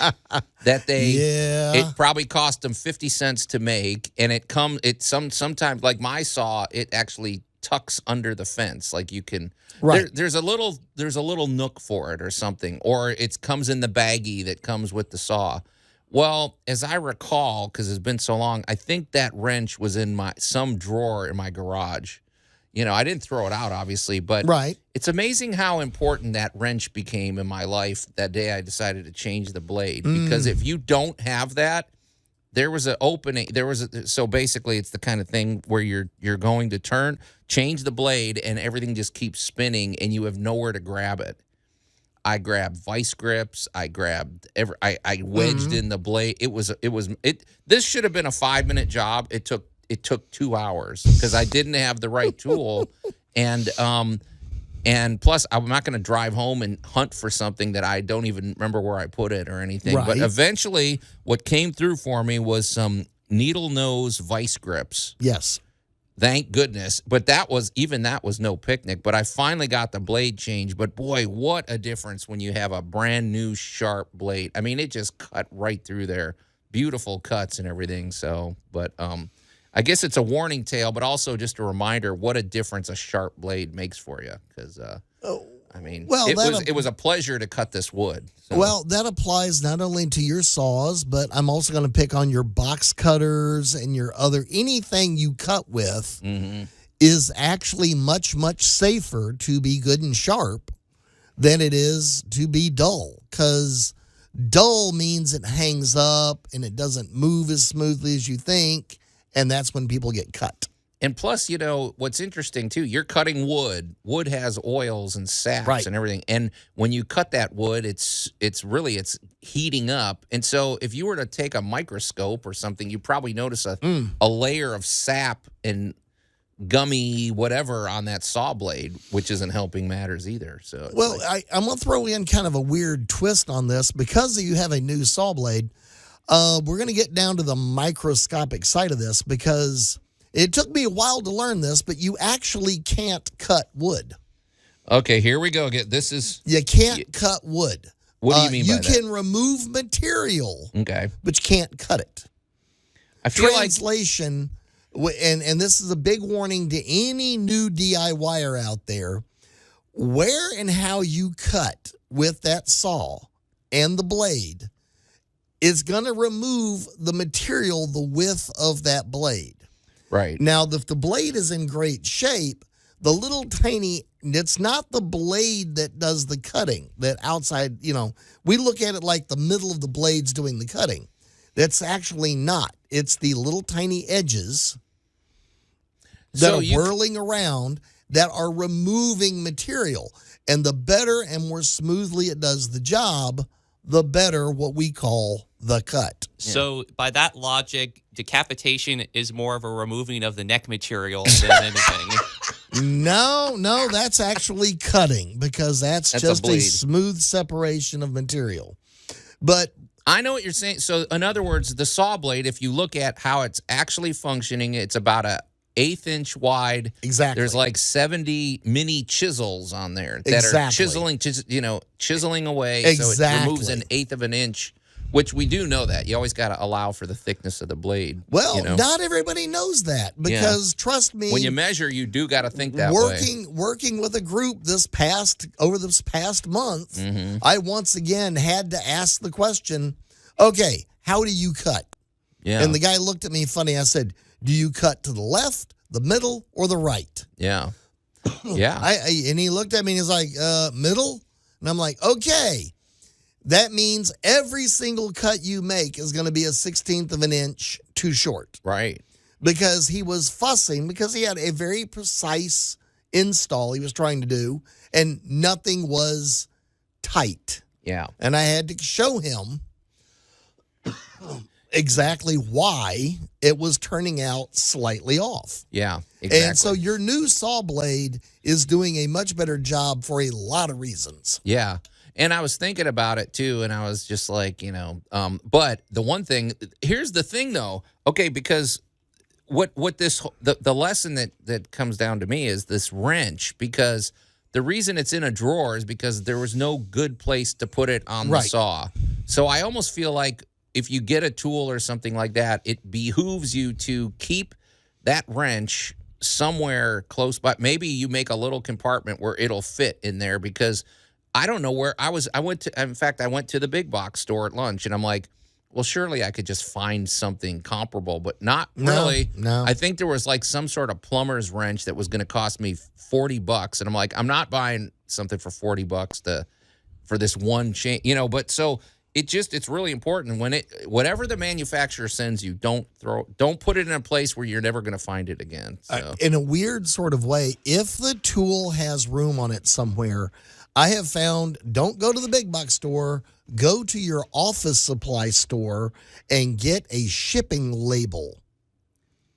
that it probably cost them 50 cents to make, and sometimes like my saw, it actually tucks under the fence, like you can there's a little nook for it or something, or it comes in the baggie that comes with the saw. Well, as I recall, because it's been so long, I think that wrench was in some drawer in my garage. You know, I didn't throw it out, obviously, but it's amazing how important that wrench became in my life that day I decided to change the blade. Because if you don't have that, there was an opening. So basically, it's the kind of thing where you're going to change the blade, and everything just keeps spinning, and you have nowhere to grab it. I grabbed vice grips. I grabbed I wedged in the blade. This should have been a 5-minute job. It took 2 hours because I didn't have the right tool, and plus I'm not going to drive home and hunt for something that I don't even remember where I put it or anything. But eventually, what came through for me was some needle nose vice grips. Yes. Thank goodness. But that was no picnic. But I finally got the blade changed. But boy, what a difference when you have a brand new sharp blade. I mean, it just cut right through there. Beautiful cuts and everything. So, but I guess it's a warning tale, but also just a reminder what a difference a sharp blade makes for you. Because I mean, it was a pleasure to cut this wood. So. Well, that applies not only to your saws, but I'm also going to pick on your box cutters and your anything you cut with is actually much, much safer to be good and sharp than it is to be dull. Because dull means it hangs up and it doesn't move as smoothly as you think, and that's when people get cut. And plus, you know, what's interesting, too, you're cutting wood. Wood has oils and saps and everything. And when you cut that wood, it's heating up. And so if you were to take a microscope or something, you probably notice a layer of sap and gummy whatever on that saw blade, which isn't helping matters either. So, I'm going to throw in kind of a weird twist on this. Because you have a new saw blade, we're going to get down to the microscopic side of this because it took me a while to learn this, but you actually can't cut wood. Okay, here we go. You can't cut wood. What do you mean by that? You can remove material, okay, but you can't cut it. I feel Translation, And this is a big warning to any new DIYer out there. Where and how you cut with that saw and the blade is going to remove the material, the width of that blade. Right. Now, if the blade is in great shape, the little tiny, it's not the blade that does the cutting, that outside, we look at it like the middle of the blade's doing the cutting. That's actually not. It's the little tiny edges that are whirling around that are removing material. And the better and more smoothly it does the job, the better what we call the cut. So by that logic, decapitation is more of a removing of the neck material than anything. No, that's actually cutting, because that's just a smooth separation of material. But I know what you're saying. So in other words, the saw blade, if you look at how it's actually functioning, it's about a 1/8 inch wide. Exactly. There's like 70 mini chisels on there that are chiseling away. Exactly. So it removes 1/8 of an inch, which we do know that. You always got to allow for the thickness of the blade. Well, not everybody knows that, because trust me, when you measure, you do got to think that way. Working with a group over this past month, I once again had to ask the question, okay, how do you cut? Yeah. And the guy looked at me funny. I said, do you cut to the left, the middle, or the right? Yeah. Yeah. And he looked at me and he's like, middle? And I'm like, okay. That means every single cut you make is going to be 1/16 of an inch too short. Right. Because he was fussing, because he had a very precise install he was trying to do, and nothing was tight. Yeah. And I had to show him exactly why it was turning out slightly off. Yeah, exactly. And so your new saw blade is doing a much better job for a lot of reasons. Yeah. And I was thinking about it too, and I was just like, but the one thing, here's the thing though, okay, because what this, the lesson that comes down to me is this wrench, because the reason it's in a drawer is because there was no good place to put it on the saw. So I almost feel like if you get a tool or something like that, it behooves you to keep that wrench somewhere close by. Maybe you make a little compartment where it'll fit in there, because I don't know where I went to the big box store at lunch, and I'm like, well, surely I could just find something comparable, but not really. No. I think there was like some sort of plumber's wrench that was going to cost me $40, and I'm like, I'm not buying something for $40 for this one chain, but so it's really important when whatever the manufacturer sends you, don't put it in a place where you're never going to find it again. So. In a weird sort of way, if the tool has room on it somewhere, I have found, don't go to the big box store, go to your office supply store and get a shipping label.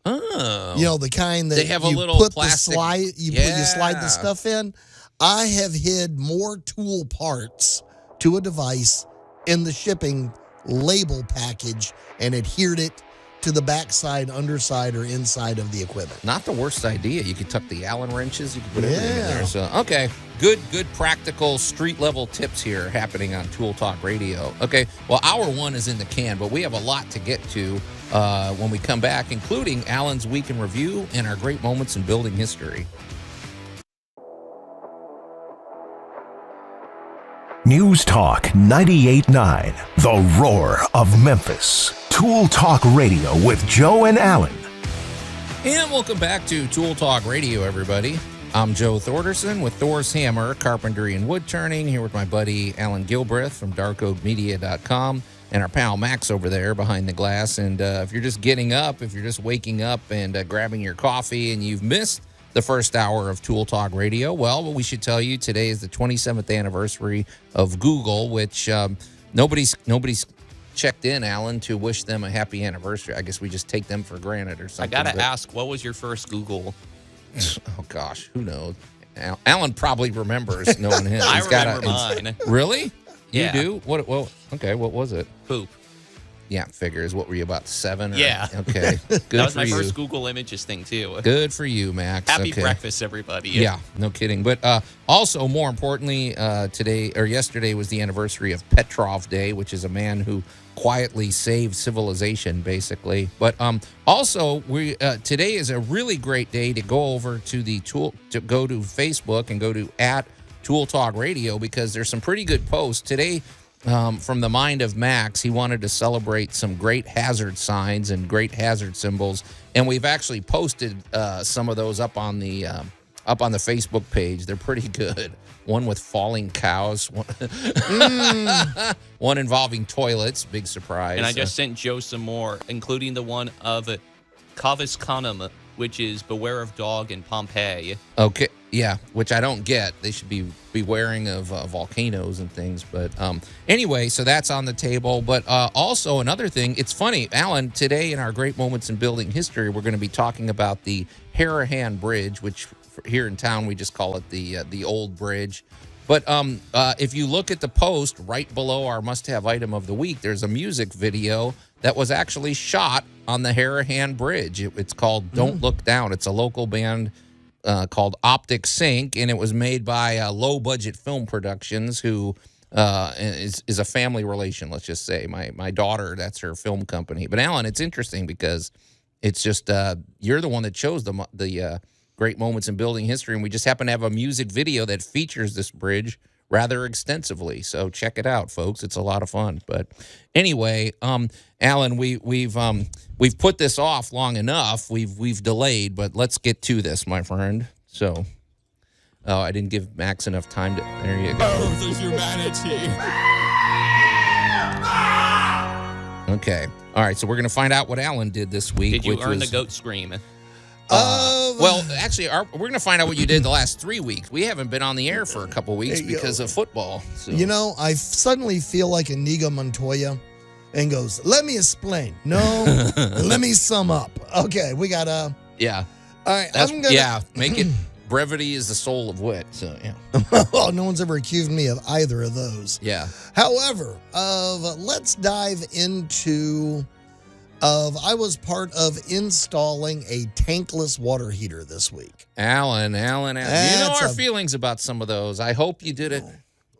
Oh. The kind that they have you a little put plastic. you slide the stuff in. I have hid more tool parts to a device in the shipping label package and adhered it to the backside, underside, or inside of the equipment. Not the worst idea. You could tuck the Allen wrenches. You could put everything in there. So, okay. Good practical street-level tips here happening on Tool Talk Radio. Okay, well, hour one is in the can, but we have a lot to get to when we come back, including Allan's Week in Review and our great moments in building history. News Talk 98.9, The Roar of Memphis. Tool Talk Radio with Joe and Allan. And welcome back to Tool Talk Radio, everybody. I'm Joe Thorderson with Thor's Hammer, Carpentry and Wood Turning, here with my buddy Allan Gilbreth from darkoakmedia.com and our pal Max over there behind the glass. And if you're just getting up, if you're just waking up and grabbing your coffee and you've missed the first hour of Tool Talk Radio, well, we should tell you today is the 27th anniversary of Google, which nobody's checked in, Allan, to wish them a happy anniversary. I guess we just take them for granted or something. I gotta ask, what was your first Google? Oh gosh, who knows? Allan probably remembers knowing him. I remember mine. Really? Yeah. You do? What? Well, okay. What was it? Poop. Yeah, figures. What were you, about 7? Yeah. Okay. Good That was for my you. first Google Images thing, too. Good for you, Max. Happy Okay. breakfast, everybody. Yeah, no kidding. But also, more importantly, yesterday was the anniversary of Petrov Day, which is a man who quietly saved civilization, basically. But also, today is a really great day to go over to go to Facebook and go to @Tool Talk Radio, because there's some pretty good posts today. From the mind of Max, he wanted to celebrate some great hazard signs and great hazard symbols, and we've actually posted some of those up on the Facebook page. They're pretty good. One with falling cows, one involving toilets. Big surprise. And I just sent Joe some more, including the one of Caviscanum, which is Beware of Dog in Pompeii. Okay, yeah, which I don't get. They should be bewaring of volcanoes and things. But anyway, so that's on the table. But also another thing, it's funny, Allan, today in our Great Moments in Building History, we're going to be talking about the Harahan Bridge, which here in town we just call it the Old Bridge. But if you look at the post right below our must-have item of the week, there's a music video that was actually shot on the Harahan Bridge. It's called Don't Look Down. It's a local band called Optic Sync, and it was made by Low Budget Film Productions, who is a family relation, let's just say. My daughter, that's her film company. But, Allan, it's interesting because it's just you're the one that chose the Great Moments in Building History, and we just happen to have a music video that features this bridge rather extensively. So check it out, folks. It's a lot of fun. But anyway, Allan, we've put this off long enough. We've delayed, but let's get to this, my friend. So, I didn't give Max enough time to. There you go. Oh, the humanity. Okay. All right. So we're gonna find out what Allan did this week. Did you earn the goat scream? Well, actually, we're going to find out what you did the last 3 weeks. We haven't been on the air for a couple weeks because of football. So. You know, I suddenly feel like Inigo Montoya and goes, let me explain. No, let me sum up. Okay, we got Yeah. All right, make it brevity is the soul of wit. So, yeah. Well, no one's ever accused me of either of those. Yeah. However, let's dive into... I was part of installing a tankless water heater this week. Allan. You know our feelings about some of those. I hope you did it.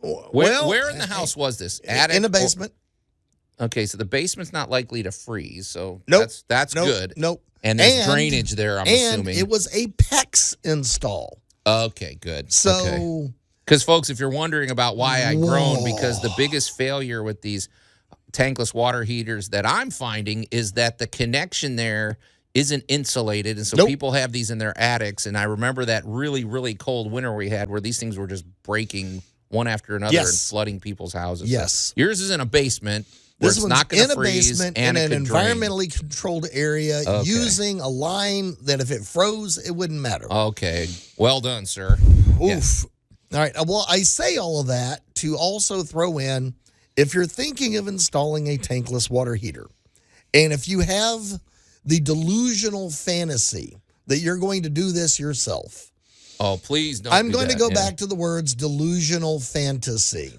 Where in the house was this? Attic? In the basement. Okay, so the basement's not likely to freeze, so nope. that's good. Nope. And there's drainage there, I'm assuming. And it was a PEX install. Okay, good. So... Because, folks, if you're wondering about why I groaned, because the biggest failure with these tankless water heaters that I'm finding is that the connection there isn't insulated, and so people have these in their attics. And I remember that really, really cold winter we had where these things were just breaking one after another and flooding people's houses. Yes. So yours is in a basement where it's not going to freeze. In a basement and in an drain. environmentally controlled area using a line that if it froze, it wouldn't matter. Okay. Well done, sir. Oof. Yes. All right. Well, I say all of that to also throw in, if you're thinking of installing a tankless water heater, and if you have the delusional fantasy that you're going to do this yourself. Oh, please don't. I'm going to go back to the words delusional fantasy.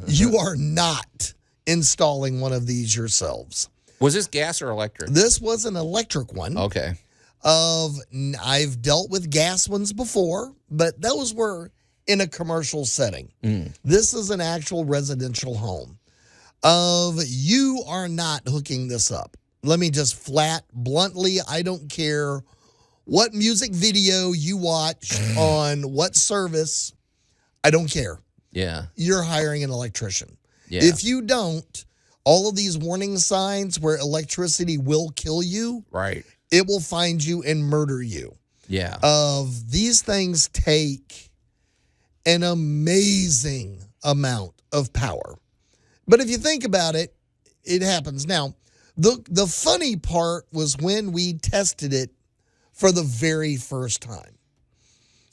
You are not installing one of these yourselves. Was this gas or electric? This was an electric one. Okay. I've dealt with gas ones before, but those were in a commercial setting. This is an actual residential home. You are not hooking this up. Let me just bluntly, I don't care what music video you watch on what service. I don't care. Yeah. You're hiring an electrician. Yeah. If you don't, all of these warning signs where electricity will kill you, right? It will find you and murder you. Yeah. These things take an amazing amount of power. But if you think about it, it happens. Now, the funny part was when we tested it for the very first time.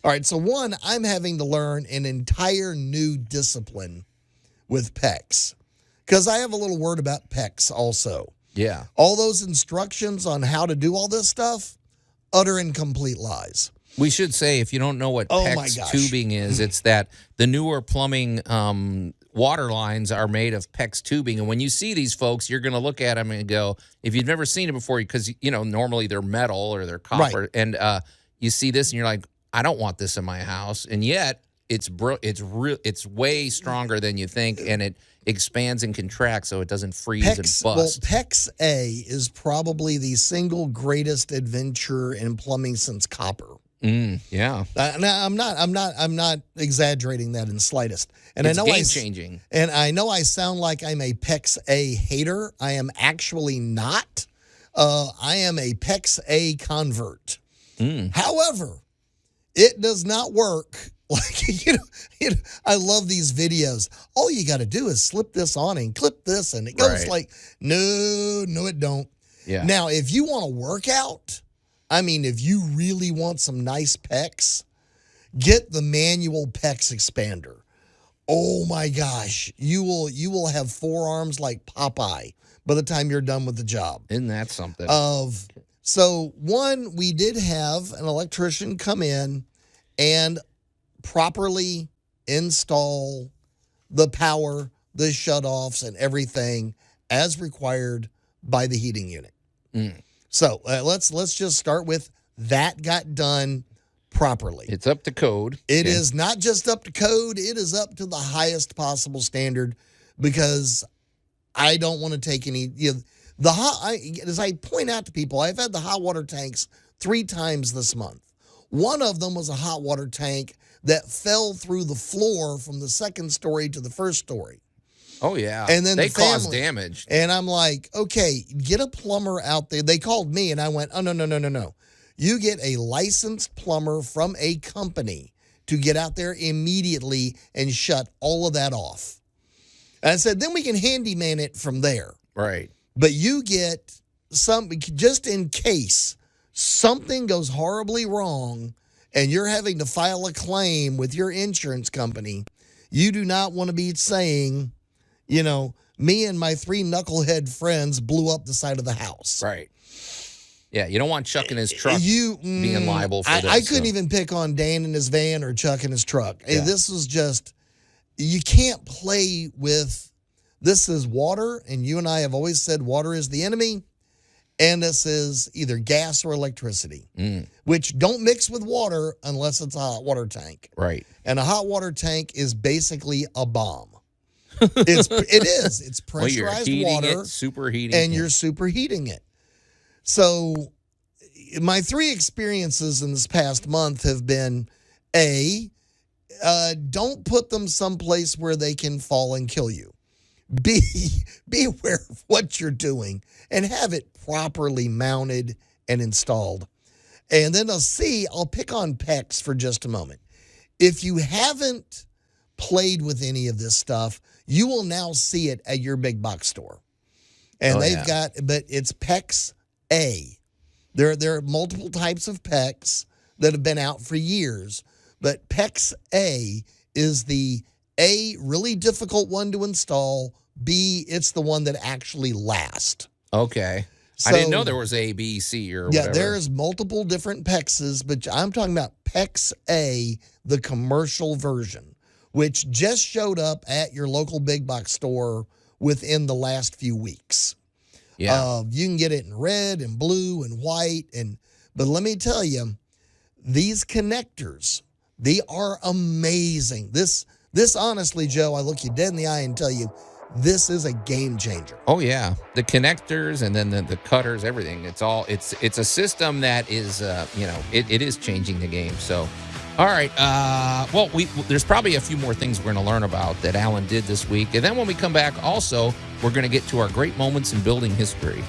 All right, so one, I'm having to learn an entire new discipline with PEX because I have a little word about PEX also. Yeah. All those instructions on how to do all this stuff, utter and complete lies. We should say, if you don't know what PEX tubing is, it's that the newer plumbing water lines are made of PEX tubing. And when you see these folks, you're going to look at them and go, if you've never seen it before, because, normally they're metal or they're copper. Right. And you see this and you're like, I don't want this in my house. And yet it's way stronger than you think. And it expands and contracts so it doesn't freeze and bust. Well, PEX A is probably the single greatest adventure in plumbing since copper. Yeah. Now, I'm not exaggerating that in the slightest. And it's I know game-changing. And I know I sound like I'm a PEX A hater. I am actually not. I am a PEX A convert. However, it does not work. I love these videos. All you got to do is slip this on and clip this, and it goes like, no, it don't. Yeah. Now, if you want to work out, if you really want some nice pecs, get the manual PEX expander. Oh my gosh, you will have forearms like Popeye by the time you're done with the job. Isn't that something? So one, we did have an electrician come in and properly install the power, the shutoffs, and everything as required by the heating unit. So let's just start with that got done properly. It's up to code. It is not just up to code. It is up to the highest possible standard, because I don't want to take any, as I point out to people, I've had the hot water tanks 3 times this month. One of them was a hot water tank that fell through the floor from the second story to the first story. Oh, yeah. And then they caused damage. And I'm like, okay, get a plumber out there. They called me, and I went, oh, no. You get a licensed plumber from a company to get out there immediately and shut all of that off. And I said, then we can handyman it from there. Right. But you get just in case something goes horribly wrong and you're having to file a claim with your insurance company, you do not want to be saying, me and my 3 knucklehead friends blew up the side of the house. Right. Yeah, you don't want Chuck in his truck being liable for this. I couldn't even pick on Dan in his van or Chuck in his truck. Yeah. This was just, you can't play with, this is water, and you and I have always said water is the enemy, and this is either gas or electricity, which don't mix with water unless it's a hot water tank. Right. And a hot water tank is basically a bomb. It is. It's pressurized water. Superheating. And you're superheating it. So my 3 experiences in this past month have been, A, don't put them someplace where they can fall and kill you. B, be aware of what you're doing and have it properly mounted and installed. And then C, I'll pick on PEX for just a moment. If you haven't played with any of this stuff, you will now see it at your big box store. And but it's PEX A. There are multiple types of PEX that have been out for years, but PEX A is the A, really difficult one to install, B, it's the one that actually lasts. Okay. I didn't know there was A, B, C, or whatever. Yeah, there's multiple different PEXs, but I'm talking about PEX A, the commercial version, which just showed up at your local big box store within the last few weeks. Yeah. You can get it in red and blue and white, but let me tell you, these connectors, they are amazing. This honestly, Joe, I look you dead in the eye and tell you, this is a game changer. Oh yeah, the connectors and then the cutters, everything. It's a system that is it is changing the game. So, all right. There's probably a few more things we're going to learn about that Allan did this week, and then when we come back, also we're going to get to our great moments in building history.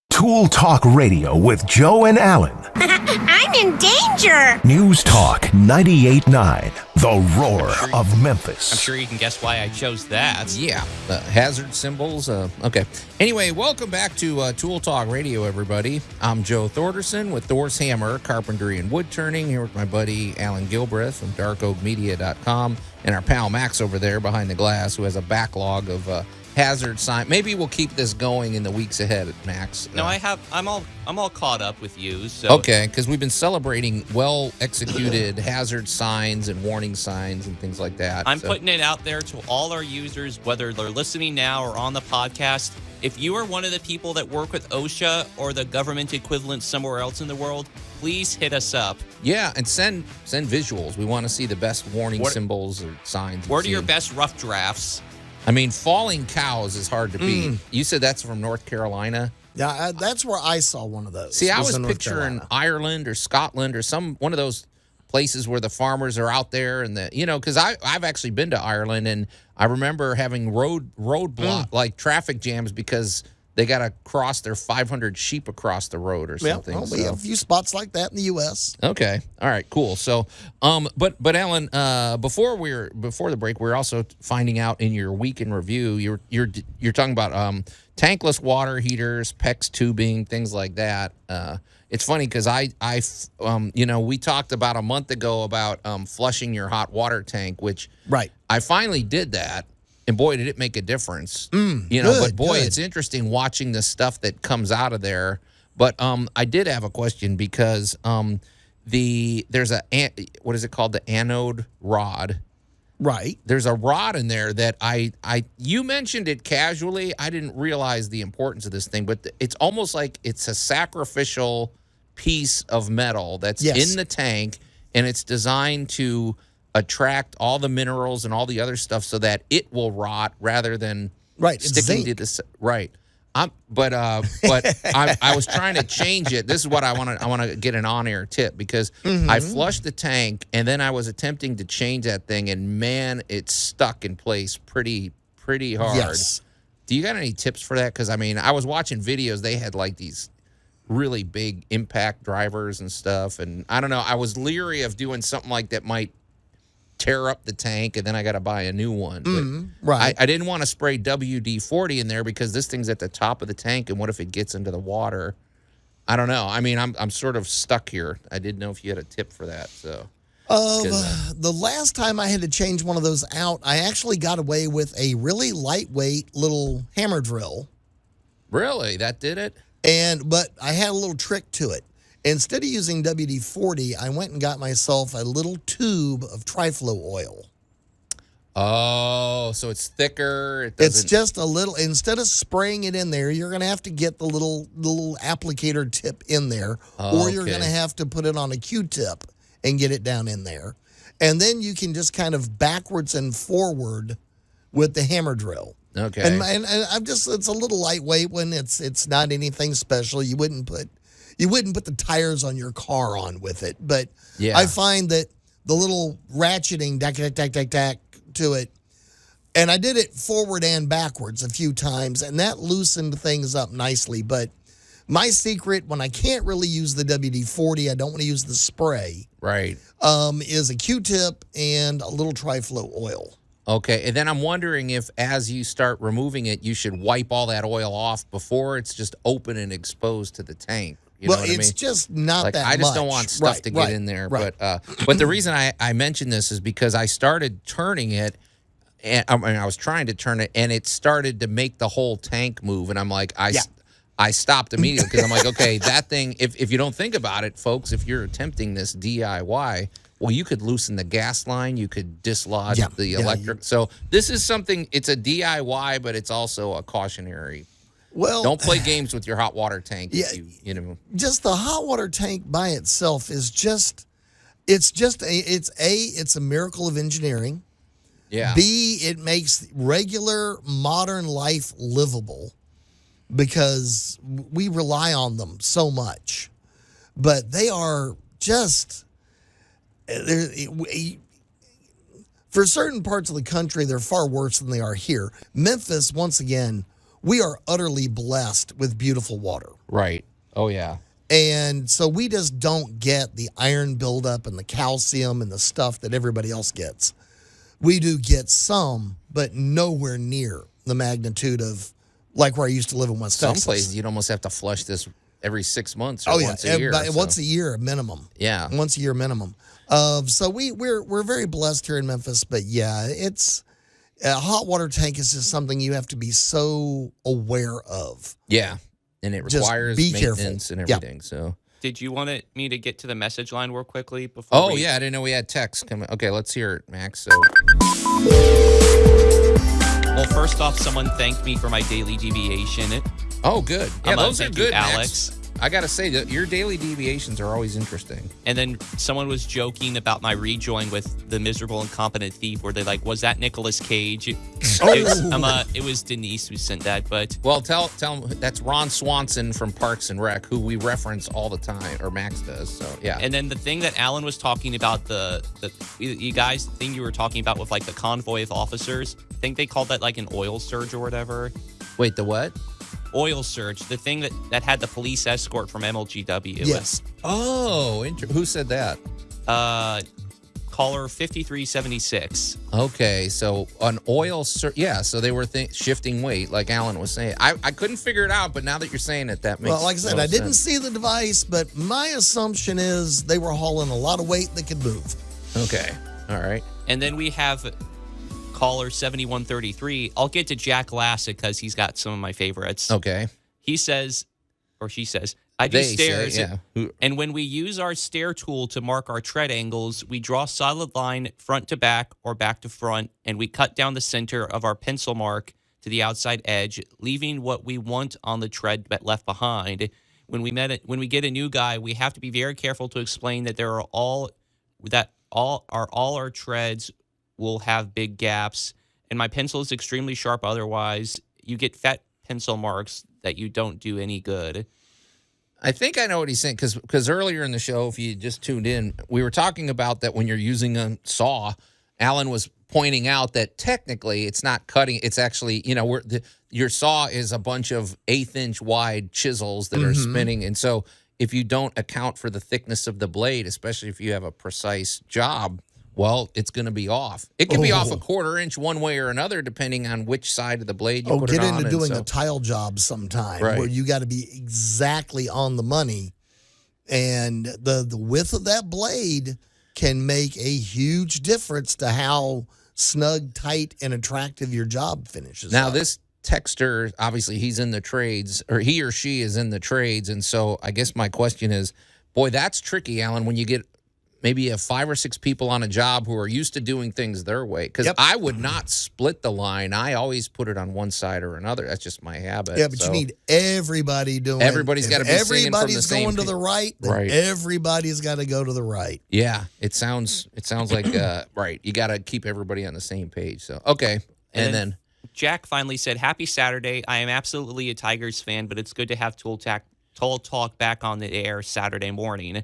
Tool Talk Radio with Joe and Allan. I'm in danger. News Talk 98.9, the roar of Memphis. I'm sure you can guess why I chose that. Yeah, the hazard symbols. Okay. Anyway, welcome back to Tool Talk Radio, everybody. I'm Joe Thorderson with Thor's Hammer, Carpentry and Wood Turning, here with my buddy Allan Gilbreth from darkoakmedia.com and our pal Max over there behind the glass, who has a backlog of hazard sign. Maybe we'll keep this going in the weeks ahead, Max. No, I'm all caught up with you. So okay, because we've been celebrating well-executed hazard signs and warning signs and things like that. I'm putting it out there to all our users, whether they're listening now or on the podcast. If you are one of the people that work with OSHA or the government equivalent somewhere else in the world, please hit us up. Yeah, and send visuals. We want to see the best warning symbols or signs. What are your best rough drafts? I mean, falling cows is hard to beat. You said that's from North Carolina? Yeah, that's where I saw one of those. See, I was picturing Ireland or Scotland or one of those places where the farmers are out there and because I've actually been to Ireland, and I remember having roadblock like traffic jams because they got to cross their 500 sheep across the road or something. Well, we have a few spots like that in the U.S. Okay. All right, cool. So, but Allan, before the break, we're also finding out in your week in review, you're talking about tankless water heaters, PEX tubing, things like that. It's funny because we talked about a month ago about flushing your hot water tank, which I finally did that. And boy, did it make a difference. But boy, it's interesting watching the stuff that comes out of there. But I did have a question because there's what is it called? The anode rod. Right. There's a rod in there that you mentioned it casually. I didn't realize the importance of this thing, but it's almost like it's a sacrificial piece of metal that's in the tank, and it's designed to attract all the minerals and all the other stuff so that it will rot rather than sticking to this. Right. But I was trying to change it. This is what I want to get an on-air tip because I flushed the tank and then I was attempting to change that thing, and man, it's stuck in place pretty hard. Yes. Do you got any tips for that? Because I mean, I was watching videos. They had like these really big impact drivers and stuff, and I don't know. I was leery of doing something like that might tear up the tank, and then I got to buy a new one. But right. I didn't want to spray WD-40 in there because this thing's at the top of the tank, and what if it gets into the water? I don't know. I mean, I'm sort of stuck here. I didn't know if you had a tip for that. So, the last time I had to change one of those out, I actually got away with a really lightweight little hammer drill. Really? That did it? But I had a little trick to it. Instead of using WD-40, I went and got myself a little tube of triflow oil. Oh, so it's thicker. It's just a little. Instead of spraying it in there, you're going to have to get the little applicator tip in there, or you're going to have to put it on a Q-tip and get it down in there. And then you can just kind of backwards and forward with the hammer drill. Okay. And I'm just, it's a little lightweight when it's not anything special. You wouldn't put the tires on your car on with it. But I find that the little ratcheting, tack to it, and I did it forward and backwards a few times, and that loosened things up nicely. But my secret, when I can't really use the WD-40, I don't want to use the spray. Right. Is a Q-tip and a little triflow oil. Okay, and then I'm wondering if as you start removing it, you should wipe all that oil off before it's just open and exposed to the tank. You know what I mean? Just not like, that I just much. don't want stuff to get in there. Right. But the reason I mentioned this is because I started turning it, and I was trying to turn it, and it started to make the whole tank move, and I'm like, I stopped immediately because I'm like, okay, that thing, if you don't think about it, folks, if you're attempting this DIY, well, you could loosen the gas line, you could dislodge the electric. So this is something, it's a DIY, but it's also a cautionary. Well, don't play games with your hot water tank. Yeah, you know. Just the hot water tank by itself is it's a miracle of engineering. Yeah. B, it makes regular modern life livable because we rely on them so much. But they are just, for certain parts of the country, they're far worse than they are here. Memphis, once again, we are utterly blessed with beautiful water. Right. Oh, yeah. And so we just don't get the iron buildup and the calcium and the stuff that everybody else gets. We do get some, but nowhere near the magnitude of like where I used to live in West Texas. Some places you'd almost have to flush this every 6 months or once a year. Once a year minimum. Yeah. Once a year minimum. So we're very blessed here in Memphis, but yeah, A hot water tank is just something you have to be so aware of. Yeah, and it Just requires be maintenance careful. and Yeah. everything. So. Did you want me to get to the message line real quickly before? Oh yeah, I didn't know we had text coming. Okay, let's hear it, Max. So. Well, first off, someone thanked me for my daily deviation. Oh, good. Yeah, those are thank good, you, Alex. Max. I got to say that your daily deviations are always interesting. And then someone was joking about my rejoin with the miserable incompetent thief, where they're like, "Was that Nicolas Cage?" It was Denise who sent that, but well, tell them that's Ron Swanson from Parks and Rec, who we reference all the time, or Max does. So yeah. And then the thing that Allan was talking about, the you guys thing you were talking about with like the convoy of officers, I think they called that like an oil surge or whatever. Wait, the what? Oil surge, the thing that had the police escort from MLGW. Yes. Oh, who said that? Caller 5376. Okay, so an oil surge. Yeah, so they were shifting weight, like Allan was saying. I couldn't figure it out, but now that you're saying it, that makes Well, like I said, I didn't see the device, but my assumption is they were hauling a lot of weight that could move. Okay, all right. And then we have caller 7133. I'll get to Jack last because he's got some of my favorites. Okay. He says, or she says, I do They stairs. say, yeah. And when we use our stair tool to mark our tread angles, we draw a solid line front to back or back to front, and we cut down the center of our pencil mark to the outside edge, leaving what we want on the tread but left behind. When we get a new guy, we have to be very careful to explain that all our treads will have big gaps, and my pencil is extremely sharp otherwise. You get fat pencil marks that you don't do any good. I think I know what he's saying, because earlier in the show, if you just tuned in, we were talking about that when you're using a saw, Allan was pointing out that technically it's not cutting. It's actually, your saw is a bunch of 1/8-inch wide chisels that are spinning. And so if you don't account for the thickness of the blade, especially if you have a precise job, well, it's going to be off. It can be off a 1/4 inch one way or another, depending on which side of the blade you put it on. Get into doing a tile job sometime where you got to be exactly on the money. And the width of that blade can make a huge difference to how snug, tight, and attractive your job finishes. Now, this texter, obviously, he's in the trades, or he or she is in the trades. And so I guess my question is, boy, that's tricky, Allan, when you get maybe you have 5 or 6 people on a job who are used to doing things their way. Because I would not split the line. I always put it on one side or another. That's just my habit. Yeah, but you need everybody doing. Everybody's got to be singing from the same. Everybody's going to the right. Then everybody's got to go to the right. Yeah, it sounds like right. You got to keep everybody on the same page. So okay, and then Jack finally said, "Happy Saturday. I am absolutely a Tigers fan, but it's good to have Tool Talk back on the air Saturday morning.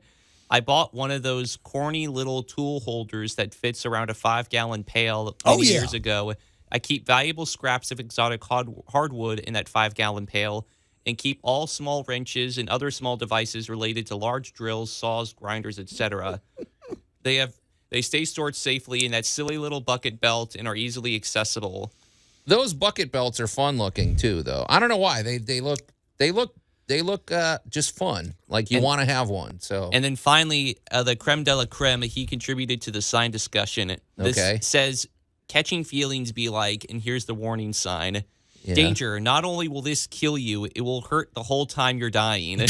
I bought one of those corny little tool holders that fits around a 5-gallon pail many years ago. I keep valuable scraps of exotic hardwood in that 5-gallon pail and keep all small wrenches and other small devices related to large drills, saws, grinders, etc. They stay stored safely in that silly little bucket belt and are easily accessible." Those bucket belts are fun looking too, though. I don't know why. They look just fun. Like you want to have one. So, and then finally, the creme de la creme, he contributed to the sign discussion. This says, "Catching feelings be like," and here's the warning sign. Yeah. "Danger, not only will this kill you, it will hurt the whole time you're dying."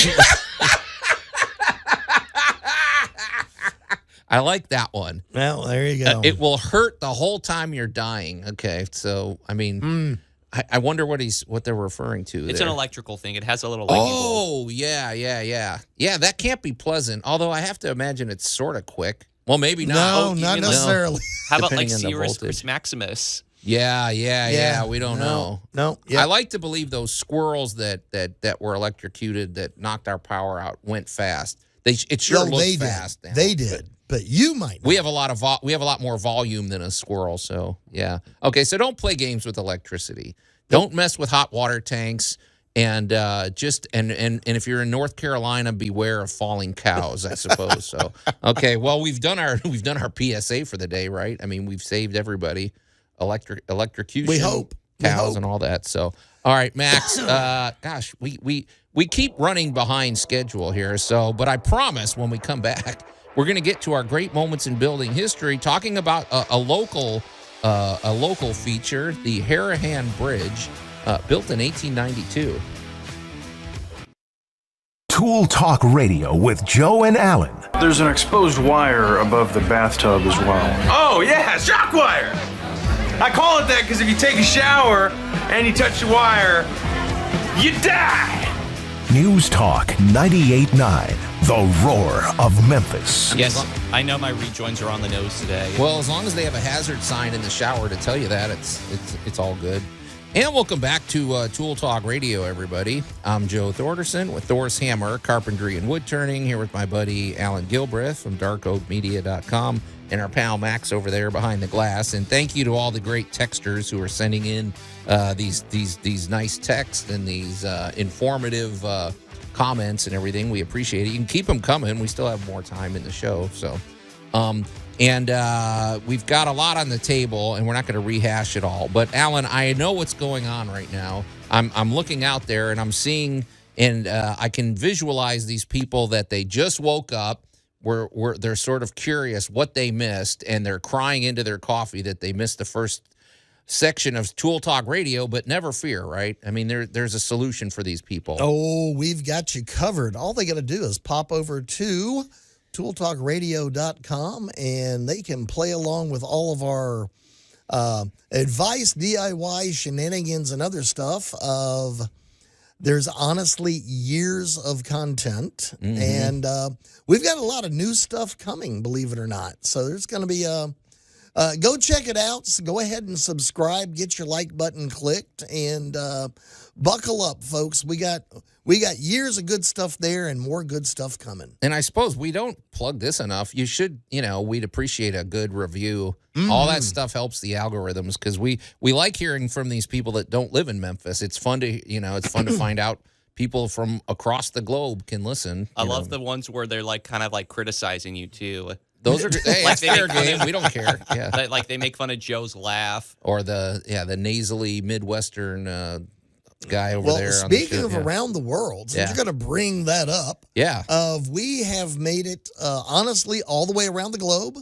I like that one. Well, there you go. It will hurt the whole time you're dying. Okay, so, I mean... I wonder what they're referring to. It's an electrical thing. It has a little lightning bolt. Oh, yeah. Yeah, that can't be pleasant. Although I have to imagine it's sort of quick. Well, maybe not. No, not necessarily. How about like Cirrus Chris Maximus? Yeah. We don't know. No. I like to believe those squirrels that were electrocuted that knocked our power out went fast. It sure looked fast. They did. But you might not. We have a lot more volume than a squirrel, so yeah. Okay, so don't play games with electricity. Don't mess with hot water tanks, and if you're in North Carolina, beware of falling cows, I suppose. So okay, well we've done our PSA for the day, right? I mean, we've saved everybody electrocution, we hope, cows and all that. So all right, Max. Gosh, we keep running behind schedule here. So, but I promise when we come back, we're going to get to our great moments in building history, talking about a local a local feature, the Harahan Bridge, built in 1892. Tool Talk Radio with Joe and Allan. There's an exposed wire above the bathtub as well. Oh, yeah, shock wire. I call it that because if you take a shower and you touch the wire, you die. News Talk 98.9, the roar of Memphis. Yes, I know my rejoins are on the nose today. Well, as long as they have a hazard sign in the shower to tell you that, it's all good. And welcome back to Tool Talk Radio, everybody. I'm Joe Thorderson with Thor's Hammer, Carpentry and Wood Turning, here with my buddy Allan Gilbreth from darkoakmedia.com and our pal Max over there behind the glass. And thank you to all the great texters who are sending in these nice texts and these informative comments and everything. We appreciate it. You can keep them coming. We still have more time in the show. So, we've got a lot on the table, and we're not going to rehash it all. But Allan, I know what's going on right now. I'm looking out there, and I'm seeing, and I can visualize these people that they just woke up. They're sort of curious what they missed, and they're crying into their coffee that they missed the first section of Tool Talk Radio. But never fear, right? I mean, there's a solution for these people. Oh, we've got you covered. All they got to do is pop over to tooltalkradio.com, and they can play along with all of our advice, DIY, shenanigans, and other stuff. There's honestly years of content, and we've got a lot of new stuff coming, believe it or not. So there's going to be go check it out. So go ahead and subscribe, get your like button clicked, and buckle up, folks. We got years of good stuff there and more good stuff coming. And I suppose we don't plug this enough. You should, we'd appreciate a good review. All that stuff helps the algorithms because we like hearing from these people that don't live in Memphis. It's fun to, it's fun to find out people from across the globe can listen. I love the ones where they're kind of criticizing you too. Those are it's fair game. We don't care. Yeah, they make fun of Joe's laugh or the nasally Midwestern guy over there. Well, speaking of around the world, since you're going to bring that up, we have made it honestly all the way around the globe.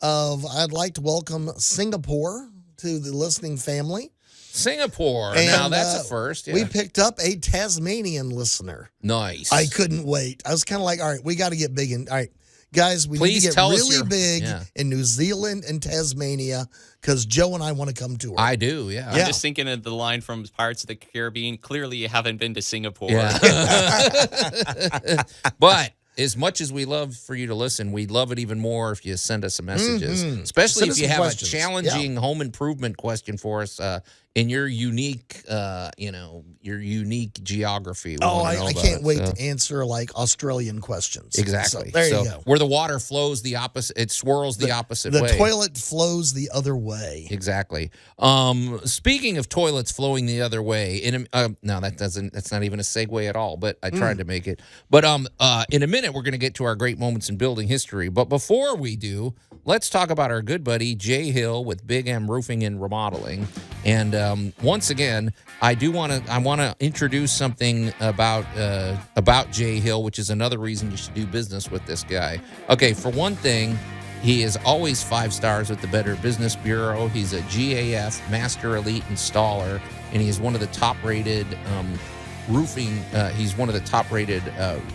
I'd like to welcome Singapore to the listening family. Singapore, and, now that's a first. Yeah. We picked up a Tasmanian listener. Nice. I couldn't wait. I was kind of like, all right, we got to get big. All right, guys, we need to get really big in New Zealand and Tasmania because Joe and I want to come tour. I do, yeah. I'm just thinking of the line from Pirates of the Caribbean. Clearly, you haven't been to Singapore. Yeah. But as much as we love for you to listen, we'd love it even more if you send us some messages, especially if you have a challenging home improvement question for us in your unique, your unique geography. I can't wait to answer Australian questions. Exactly. So, there you go. Where the water flows the opposite, it swirls the opposite way. The toilet flows the other way. Exactly. Speaking of toilets flowing the other way, no, that's not even a segue at all, but I tried to make it. But in a minute, we're going to get to our great moments in building history. But before we do, let's talk about our good buddy, Jay Hill with Big M Roofing and Remodeling. And once again, I want to introduce something about Jay Hill, which is another reason you should do business with this guy. Okay, for one thing, he is always 5 stars with the Better Business Bureau. He's a GAF Master Elite Installer, and he is one of the top-rated roofing. He's one of the top-rated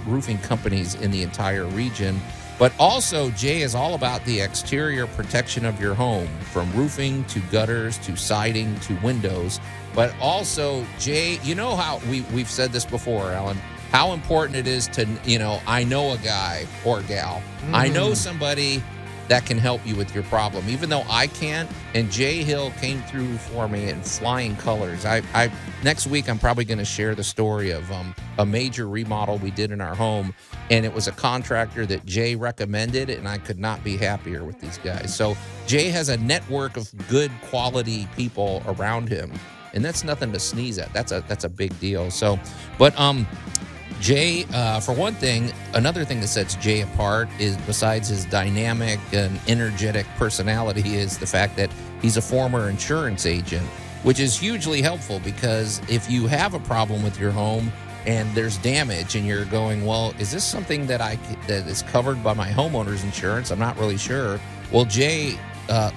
roofing companies in the entire region. But also, Jay is all about the exterior protection of your home, from roofing to gutters to siding to windows. But also, Jay, you know how we've said this before, Allan, how important it is to, I know a guy or gal. I know somebody that can help you with your problem, even though I can't. And Jay Hill came through for me in flying colors. Next week, I'm probably going to share the story of a major remodel we did in our home, and it was a contractor that Jay recommended, and I could not be happier with these guys. So Jay has a network of good quality people around him, and that's nothing to sneeze at. That's a big deal. So, but Jay, for one thing, another thing that sets Jay apart is, besides his dynamic and energetic personality, is the fact that he's a former insurance agent, which is hugely helpful because if you have a problem with your home and there's damage and you're going, well, is this something that is covered by my homeowner's insurance? I'm not really sure. Well, Jay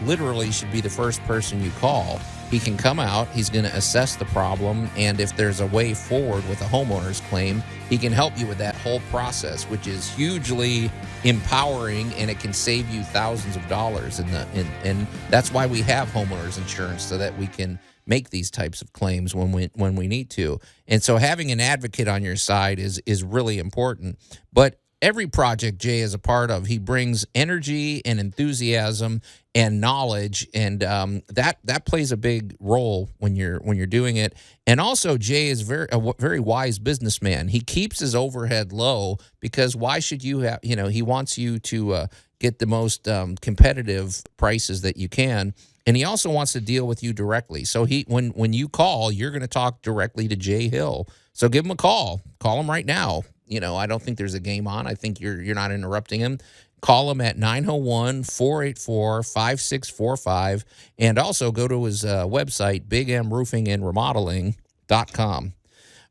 literally should be the first person you call. He can come out, he's going to assess the problem, and if there's a way forward with a homeowner's claim, he can help you with that whole process, which is hugely empowering, and it can save you thousands of dollars. And that's why we have homeowners insurance, so that we can make these types of claims when we need to. And so having an advocate on your side is really important. But every project Jay is a part of, he brings energy and enthusiasm and knowledge, and that plays a big role when you're doing it. And also, Jay is a very wise businessman. He keeps his overhead low, because why should you have? He wants you to get the most competitive prices that you can. And he also wants to deal with you directly. So when you call, you're going to talk directly to Jay Hill. So give him a call. Call him right now. I don't think there's a game on. I think you're not interrupting him. Call him at 901-484-5645. And also go to his website, bigmroofingandremodeling.com.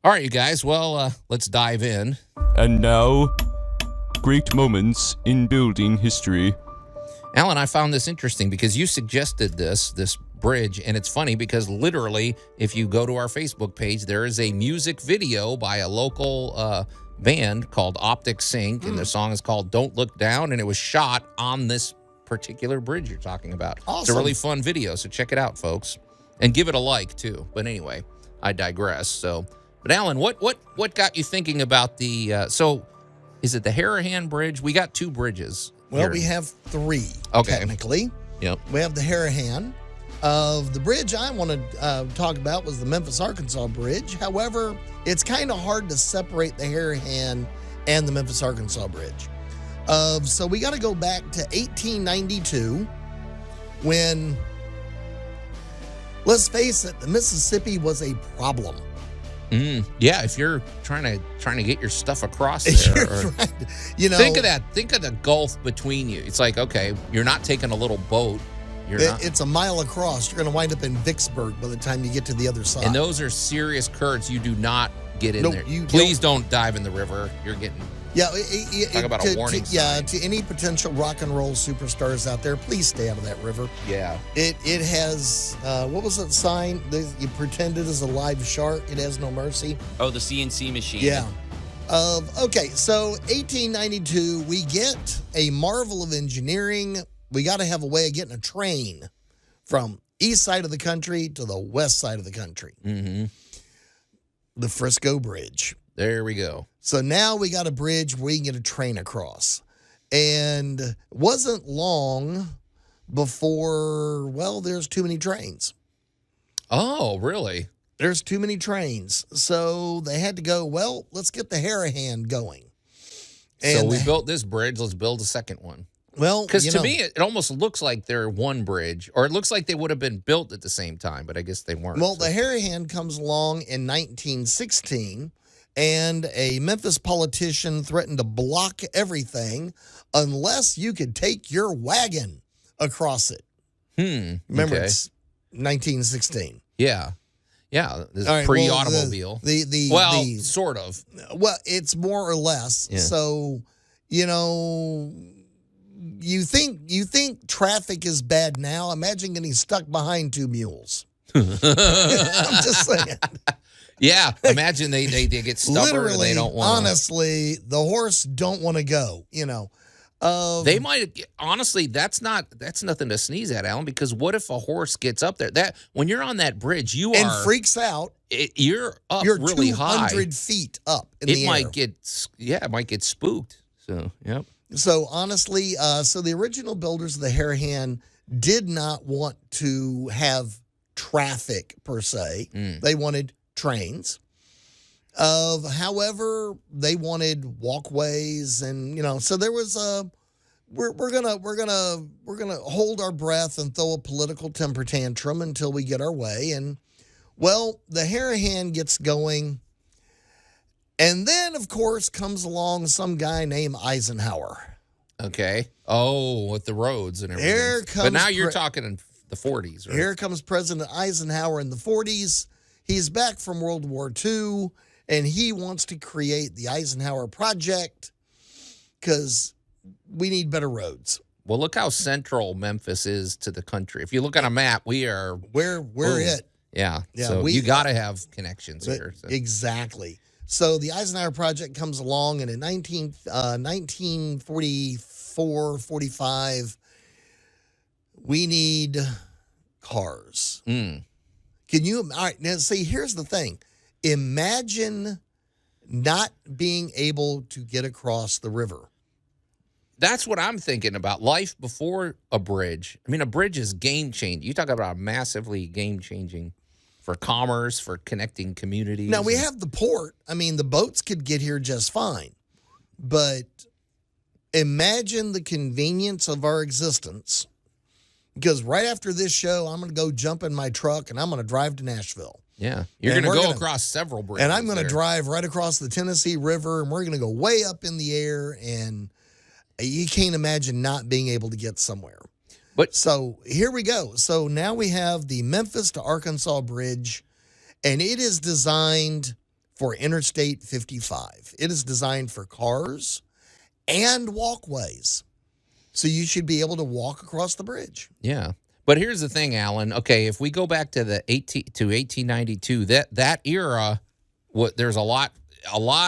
All right, you guys. Well, let's dive in. And now, great moments in building history. Allan, I found this interesting because you suggested this bridge, and it's funny because literally, if you go to our Facebook page, there is a music video by a local band called Optic Sync, and the song is called Don't Look Down, and it was shot on this particular bridge you're talking about. Awesome. It's a really fun video, so check it out, folks, and give it a like too. But anyway, I digress. But Allan, what got you thinking about the so is it the Harahan Bridge? We got two bridges. Well, here. we have three, technically. Yep. We have the Harahan. The bridge I want to talk about was the Memphis, Arkansas bridge. However, it's kind of hard to separate the Harahan and the Memphis, Arkansas bridge. So we got to go back to 1892 when, let's face it, the Mississippi was a problem. Yeah, if you're trying to get your stuff across there, think of that. Think of the gulf between you. It's like, okay, you're not taking a little boat. It's a mile across. You're going to wind up in Vicksburg by the time you get to the other side. And those are serious currents. You do not get in there. Please don't dive in the river. You're getting. Yeah, talk about a warning sign. To any potential rock and roll superstars out there, please stay out of that river. Yeah. It has, what was that sign? You pretend it is a live shark. It has no mercy. Oh, the CNC machine. Yeah. Okay, so 1892, we get a marvel of engineering. We got to have a way of getting a train from east side of the country to the west side of the country. Mm-hmm. The Frisco Bridge. There we go. So now we got a bridge where you can get a train across. And it wasn't long before, well, there's too many trains. Oh, really? There's too many trains. So they had to go, well, let's get the Harahan going. And so we built this bridge. Let's build a second one. Well, because to me, it almost looks like they're one bridge, or it looks like they would have been built at the same time, but I guess they weren't. Well, the Harahan comes along in 1916, and a Memphis politician threatened to block everything unless you could take your wagon across it. Remember, it's 1916. Yeah. Yeah, this right, pre-automobile. Well, sort of. Well, it's more or less. Yeah. So, you think traffic is bad now? Imagine getting stuck behind two mules. I'm just saying. Yeah, imagine they get stubborn. Literally, and they don't want. Honestly, the horse don't want to go. They might honestly. That's nothing to sneeze at, Allan. Because what if a horse gets up there? That when you're on that bridge, and freaks out. You're up you're really high. 200 feet up in the air. It might get spooked. So yep. So honestly, so the original builders of the Harahan did not want to have traffic per se. They wanted trains. However, they wanted walkways, and so there was we're gonna hold our breath and throw a political temper tantrum until we get our way. And well, the Harahan gets going. And then, of course, comes along some guy named Eisenhower. Okay. Oh, with the roads and everything. But now you're talking in the 40s, right? Here comes President Eisenhower in the 40s. He's back from World War II, and he wants to create the Eisenhower Project because we need better roads. Well, look how central Memphis is to the country. If you look on a map, we're it. Yeah. So you got to have connections here. So. Exactly. So the Eisenhower Project comes along, and in 1944, 45, we need cars. Can you? All right. Now, see, here's the thing. Imagine not being able to get across the river. That's what I'm thinking about. Life before a bridge. I mean, a bridge is game-changing. You talk about massively game-changing for commerce, for connecting communities. Now, we have the port. I mean, the boats could get here just fine. But imagine the convenience of our existence. Because right after this show, I'm going to go jump in my truck, and I'm going to drive to Nashville. Yeah. You're going to go across several bridges. And I'm going to drive right across the Tennessee River, and we're going to go way up in the air, and you can't imagine not being able to get somewhere. But so here we go. So now we have the Memphis to Arkansas Bridge, and it is designed for Interstate 55. It is designed for cars and walkways. So you should be able to walk across the bridge. Yeah. But here's the thing, Allan. Okay, if we go back to the 1892, that era, there's a lot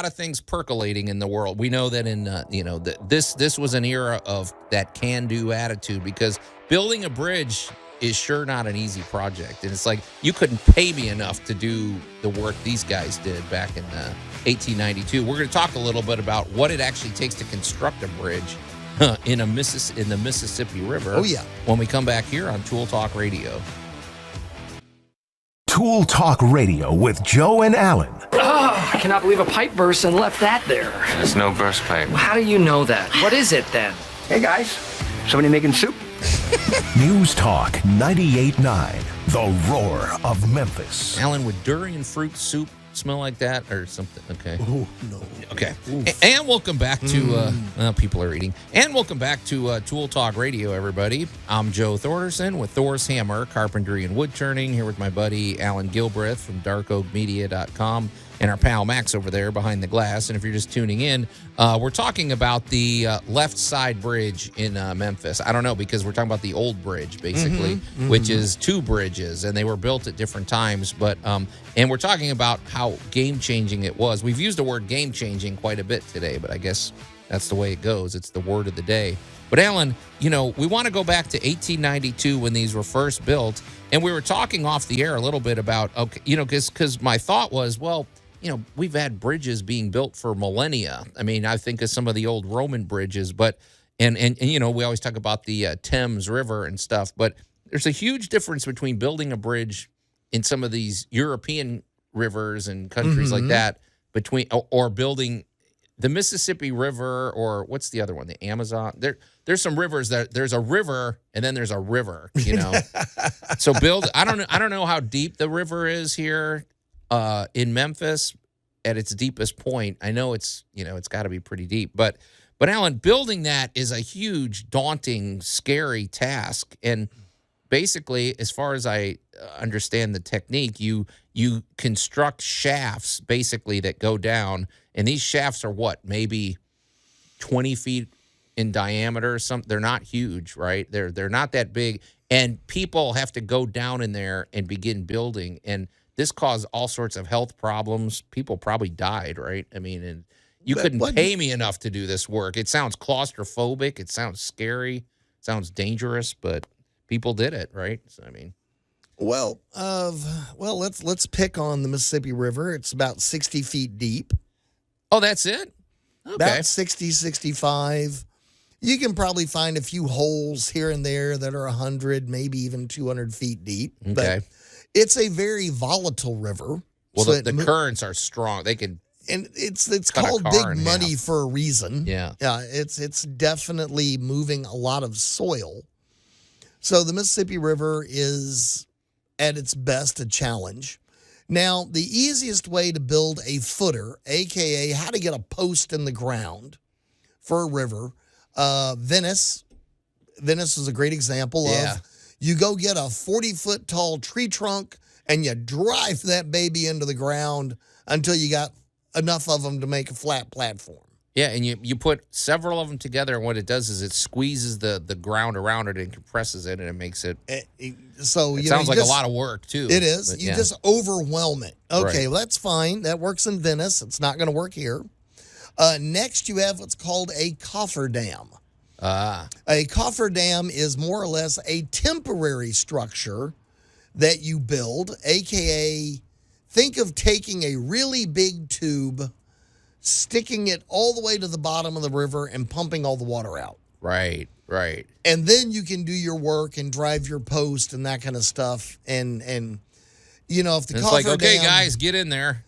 of things percolating in the world. We know that this was an era of that can-do attitude, because building a bridge is sure not an easy project. And it's like, you couldn't pay me enough to do the work these guys did back in 1892. We're going to talk a little bit about what it actually takes to construct a bridge in the Mississippi River. Oh, yeah. When we come back here on Tool Talk Radio. Tool Talk Radio with Joe and Allan. Oh, I cannot believe a pipe burst and left that there. There's no burst pipe. How do you know that? What is it then? Hey guys, somebody making soup? News Talk 98.9, the roar of Memphis. Allan, would durian fruit soup smell like that or something? Okay. Oh, no. Okay. And welcome back to, people are eating. And welcome back to Tool Talk Radio, everybody. I'm Joe Thorderson with Thor's Hammer, Carpentry and Wood Turning, here with my buddy Allan Gilbreth from darkoakmedia.com and our pal Max over there behind the glass. And if you're just tuning in, we're talking about the left side bridge in Memphis. I don't know, because we're talking about the old bridge, basically, which is two bridges, and they were built at different times. But and we're talking about how game-changing it was. We've used the word game-changing quite a bit today, but I guess that's the way it goes. It's the word of the day. But Allan, we want to go back to 1892 when these were first built, and we were talking off the air a little bit about, because my thought was, well, we've had bridges being built for millennia. I mean, I think of some of the old Roman bridges, but and we always talk about the Thames River and stuff, but there's a huge difference between building a bridge in some of these European rivers and countries like that, or building the Mississippi River, or what's the other one, the Amazon. There's some rivers that there's a river and then there's a river, So I don't know how deep the river is here in Memphis at its deepest point. I know it's got to be pretty deep, but Allan, building that is a huge, daunting, scary task. And basically, as far as I understand the technique, you construct shafts basically that go down, and these shafts are maybe 20 feet in diameter or something. They're not huge, right? They're not that big, and people have to go down in there and begin building, and this caused all sorts of health problems. People probably died, right? I mean, and you couldn't pay me enough to do this work. It sounds claustrophobic. It sounds scary. It sounds dangerous, but people did it, right? So, I mean. Well, let's pick on the Mississippi River. It's about 60 feet deep. Oh, that's it? Okay. About 60, 65. You can probably find a few holes here and there that are 100, maybe even 200 feet deep. Okay. But it's a very volatile river. Well, so the currents are strong. They can. And it's called big money for a reason. Yeah. Yeah. It's definitely moving a lot of soil. So the Mississippi River is at its best a challenge. Now, the easiest way to build a footer, aka how to get a post in the ground for a river, Venice is a great example of. You go get a 40-foot tall tree trunk and you drive that baby into the ground until you got enough of them to make a flat platform. Yeah, and you put several of them together, and what it does is it squeezes the ground around it and compresses it, and it makes it. So it sounds like a lot of work too. It is. But, you just overwhelm it. Okay, Right. well that's fine. That works in Venice. It's not going to work here. Next, you have what's called a cofferdam. A cofferdam is more or less a temporary structure that you build, aka think of taking a really big tube, sticking it all the way to the bottom of the river and pumping all the water out. Right. And then you can do your work and drive your post and that kind of stuff. And you know, if the It's cofferdam, like, okay, guys, get in there.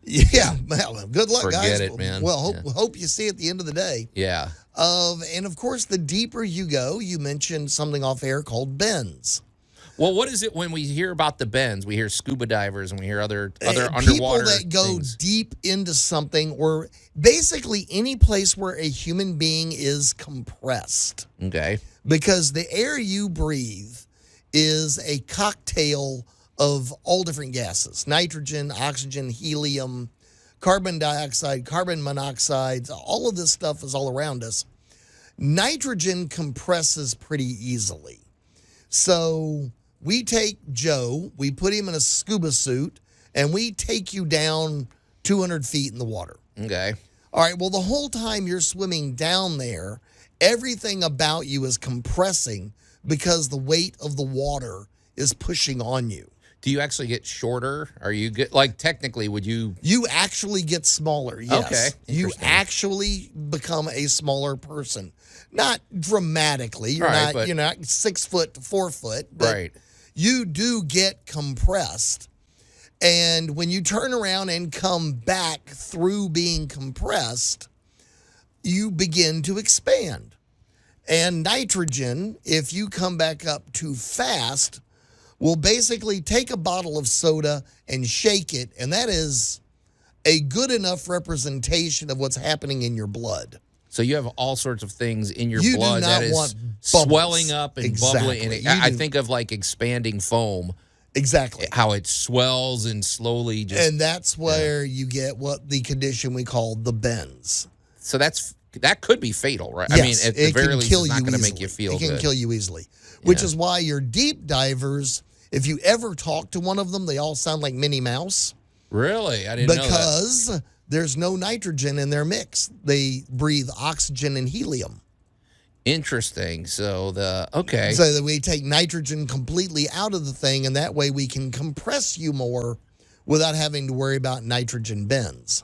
Yeah, well, good luck, guys. Forget it, man. Well, hope you see at the end of the day. Yeah. And of course, the deeper you go, you mentioned something off air called bends. Well, what is it when we hear about the bends? We hear scuba divers and we hear other People underwater that go things. deep into something, or basically any place where a human being is compressed. Okay. Because the air you breathe is a cocktail of all different gases: nitrogen, oxygen, helium, carbon dioxide, carbon monoxide. All of this stuff is all around us. Nitrogen compresses pretty easily. So we take Joe, we put him in a scuba suit, and we take you down 200 feet in the water. Okay. All right, well, the whole time you're swimming down there, everything about you is compressing because the weight of the water is pushing on you. Do you actually get shorter? Are you get like technically would you? You actually get smaller, yes. Okay. You Interesting. actually become a smaller person. Not dramatically. You're not 6 foot to 4 foot, but Right. you do get compressed. And when you turn around and come back through being compressed, you begin to expand. And nitrogen, if you come back up too fast, will basically take a bottle of soda and shake it, and that is a good enough representation of what's happening in your blood. So you have all sorts of things in your You do blood not that is want bubbles. swelling up and bubbling. Exactly. And You I do- think of like expanding foam. Exactly. How it swells and slowly just. And that's where you get what the condition we call the bends. So that could be fatal, right? Yes, I mean, at the it very can least, kill it's not you going to make easily. you feel It can good. kill you easily, which Yeah. is why your deep divers, if you ever talk to one of them, they all sound like Minnie Mouse. Really? I didn't know that. Because there's no nitrogen in their mix. They breathe oxygen and helium. Interesting. So okay. So that we take nitrogen completely out of the thing, and that way we can compress you more without having to worry about nitrogen bends.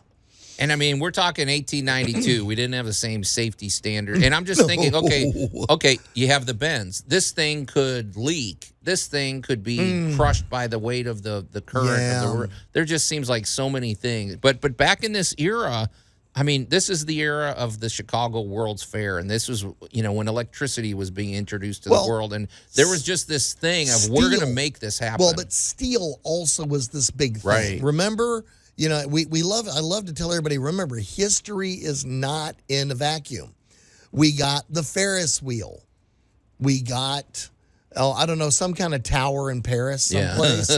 And I mean, we're talking 1892. We didn't have the same safety standard. And I'm just thinking, okay, you have the bends. This thing could leak. This thing could be crushed by the weight of the current. Yeah. There just seems like so many things. But back in this era, I mean, this is the era of the Chicago World's Fair, and this was, when electricity was being introduced to the world, and there was just this thing of we're going to make this happen. Well, but steel also was this big thing. Right. Remember, I love to tell everybody, remember, history is not in a vacuum. We got the Ferris wheel. We got, some kind of tower in Paris someplace.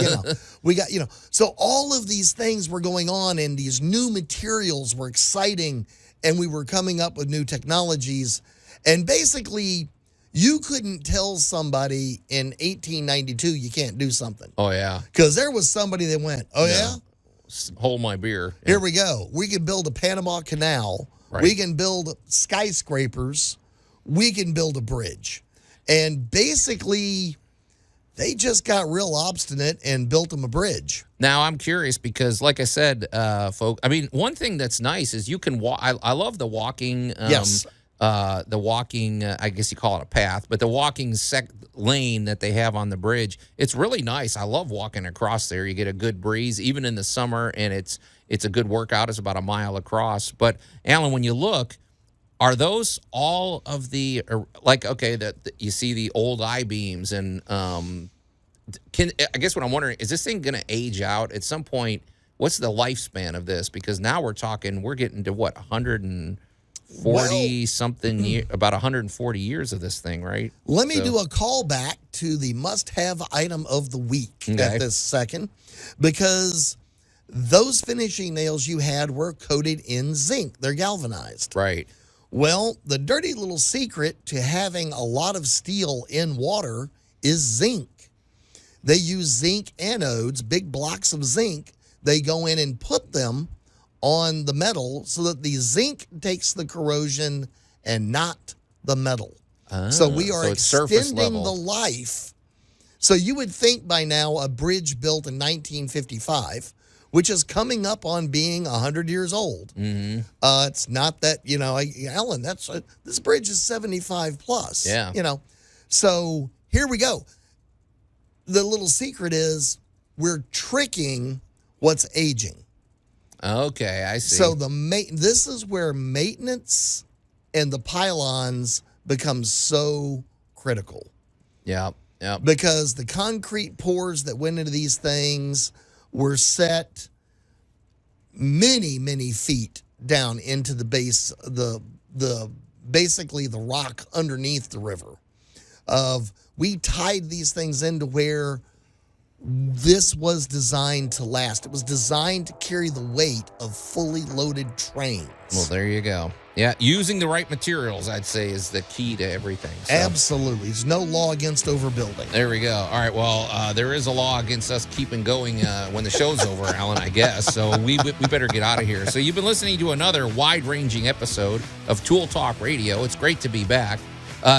We got, so all of these things were going on, and these new materials were exciting, and we were coming up with new technologies. And basically, you couldn't tell somebody in 1892 you can't do something. Oh, yeah. Because there was somebody that went, oh, yeah? Hold my beer. Yeah. Here we go. We can build a Panama Canal. Right. We can build skyscrapers. We can build a bridge. And basically, they just got real obstinate and built them a bridge. Now, I'm curious because, like I said, folks, I mean, one thing that's nice is you can walk. I love the walking. Yes. The walking, I guess you call it a path, but the walking lane that they have on the bridge, it's really nice. I love walking across there. You get a good breeze, even in the summer, and it's a good workout. It's about a mile across. But, Allan, when you look, are those all of the, you see the old I-beams, and I guess what I'm wondering, is this thing going to age out at some point? What's the lifespan of this? Because now we're getting to what, 140 something year, about 140 years of this thing, right? Let me do a call back to the must-have item of the week at this second, because those finishing nails you had were coated in zinc. They're galvanized. Right. Well, the dirty little secret to having a lot of steel in water is zinc. They use zinc anodes, big blocks of zinc. They go in and put them on the metal so that the zinc takes the corrosion and not the metal. So we are extending the life. So you would think by now a bridge built in 1955, which is coming up on being 100 years old. It's not that, Allan, this bridge is 75 plus. Yeah. So here we go. The little secret is we're tricking what's aging. Okay, I see. So this is where maintenance and the pylons become so critical. Yeah. Because the concrete pours that went into these things were set many, many feet down into the base, basically the rock underneath the river. We tied these things into where this was designed to last. It was designed to carry the weight of fully loaded trains. Well, there you go. Yeah, using the right materials, I'd say, is the key to everything. So. Absolutely. There's no law against overbuilding. There we go. All right, well, there is a law against us keeping going when the show's over, Allan, I guess. So we better get out of here. So you've been listening to another wide-ranging episode of Tool Talk Radio. It's great to be back.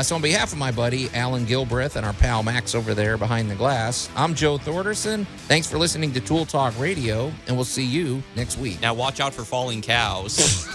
So on behalf of my buddy, Allan Gilbreth, and our pal Max over there behind the glass, I'm Joe Thorderson. Thanks for listening to Tool Talk Radio, and we'll see you next week. Now watch out for falling cows.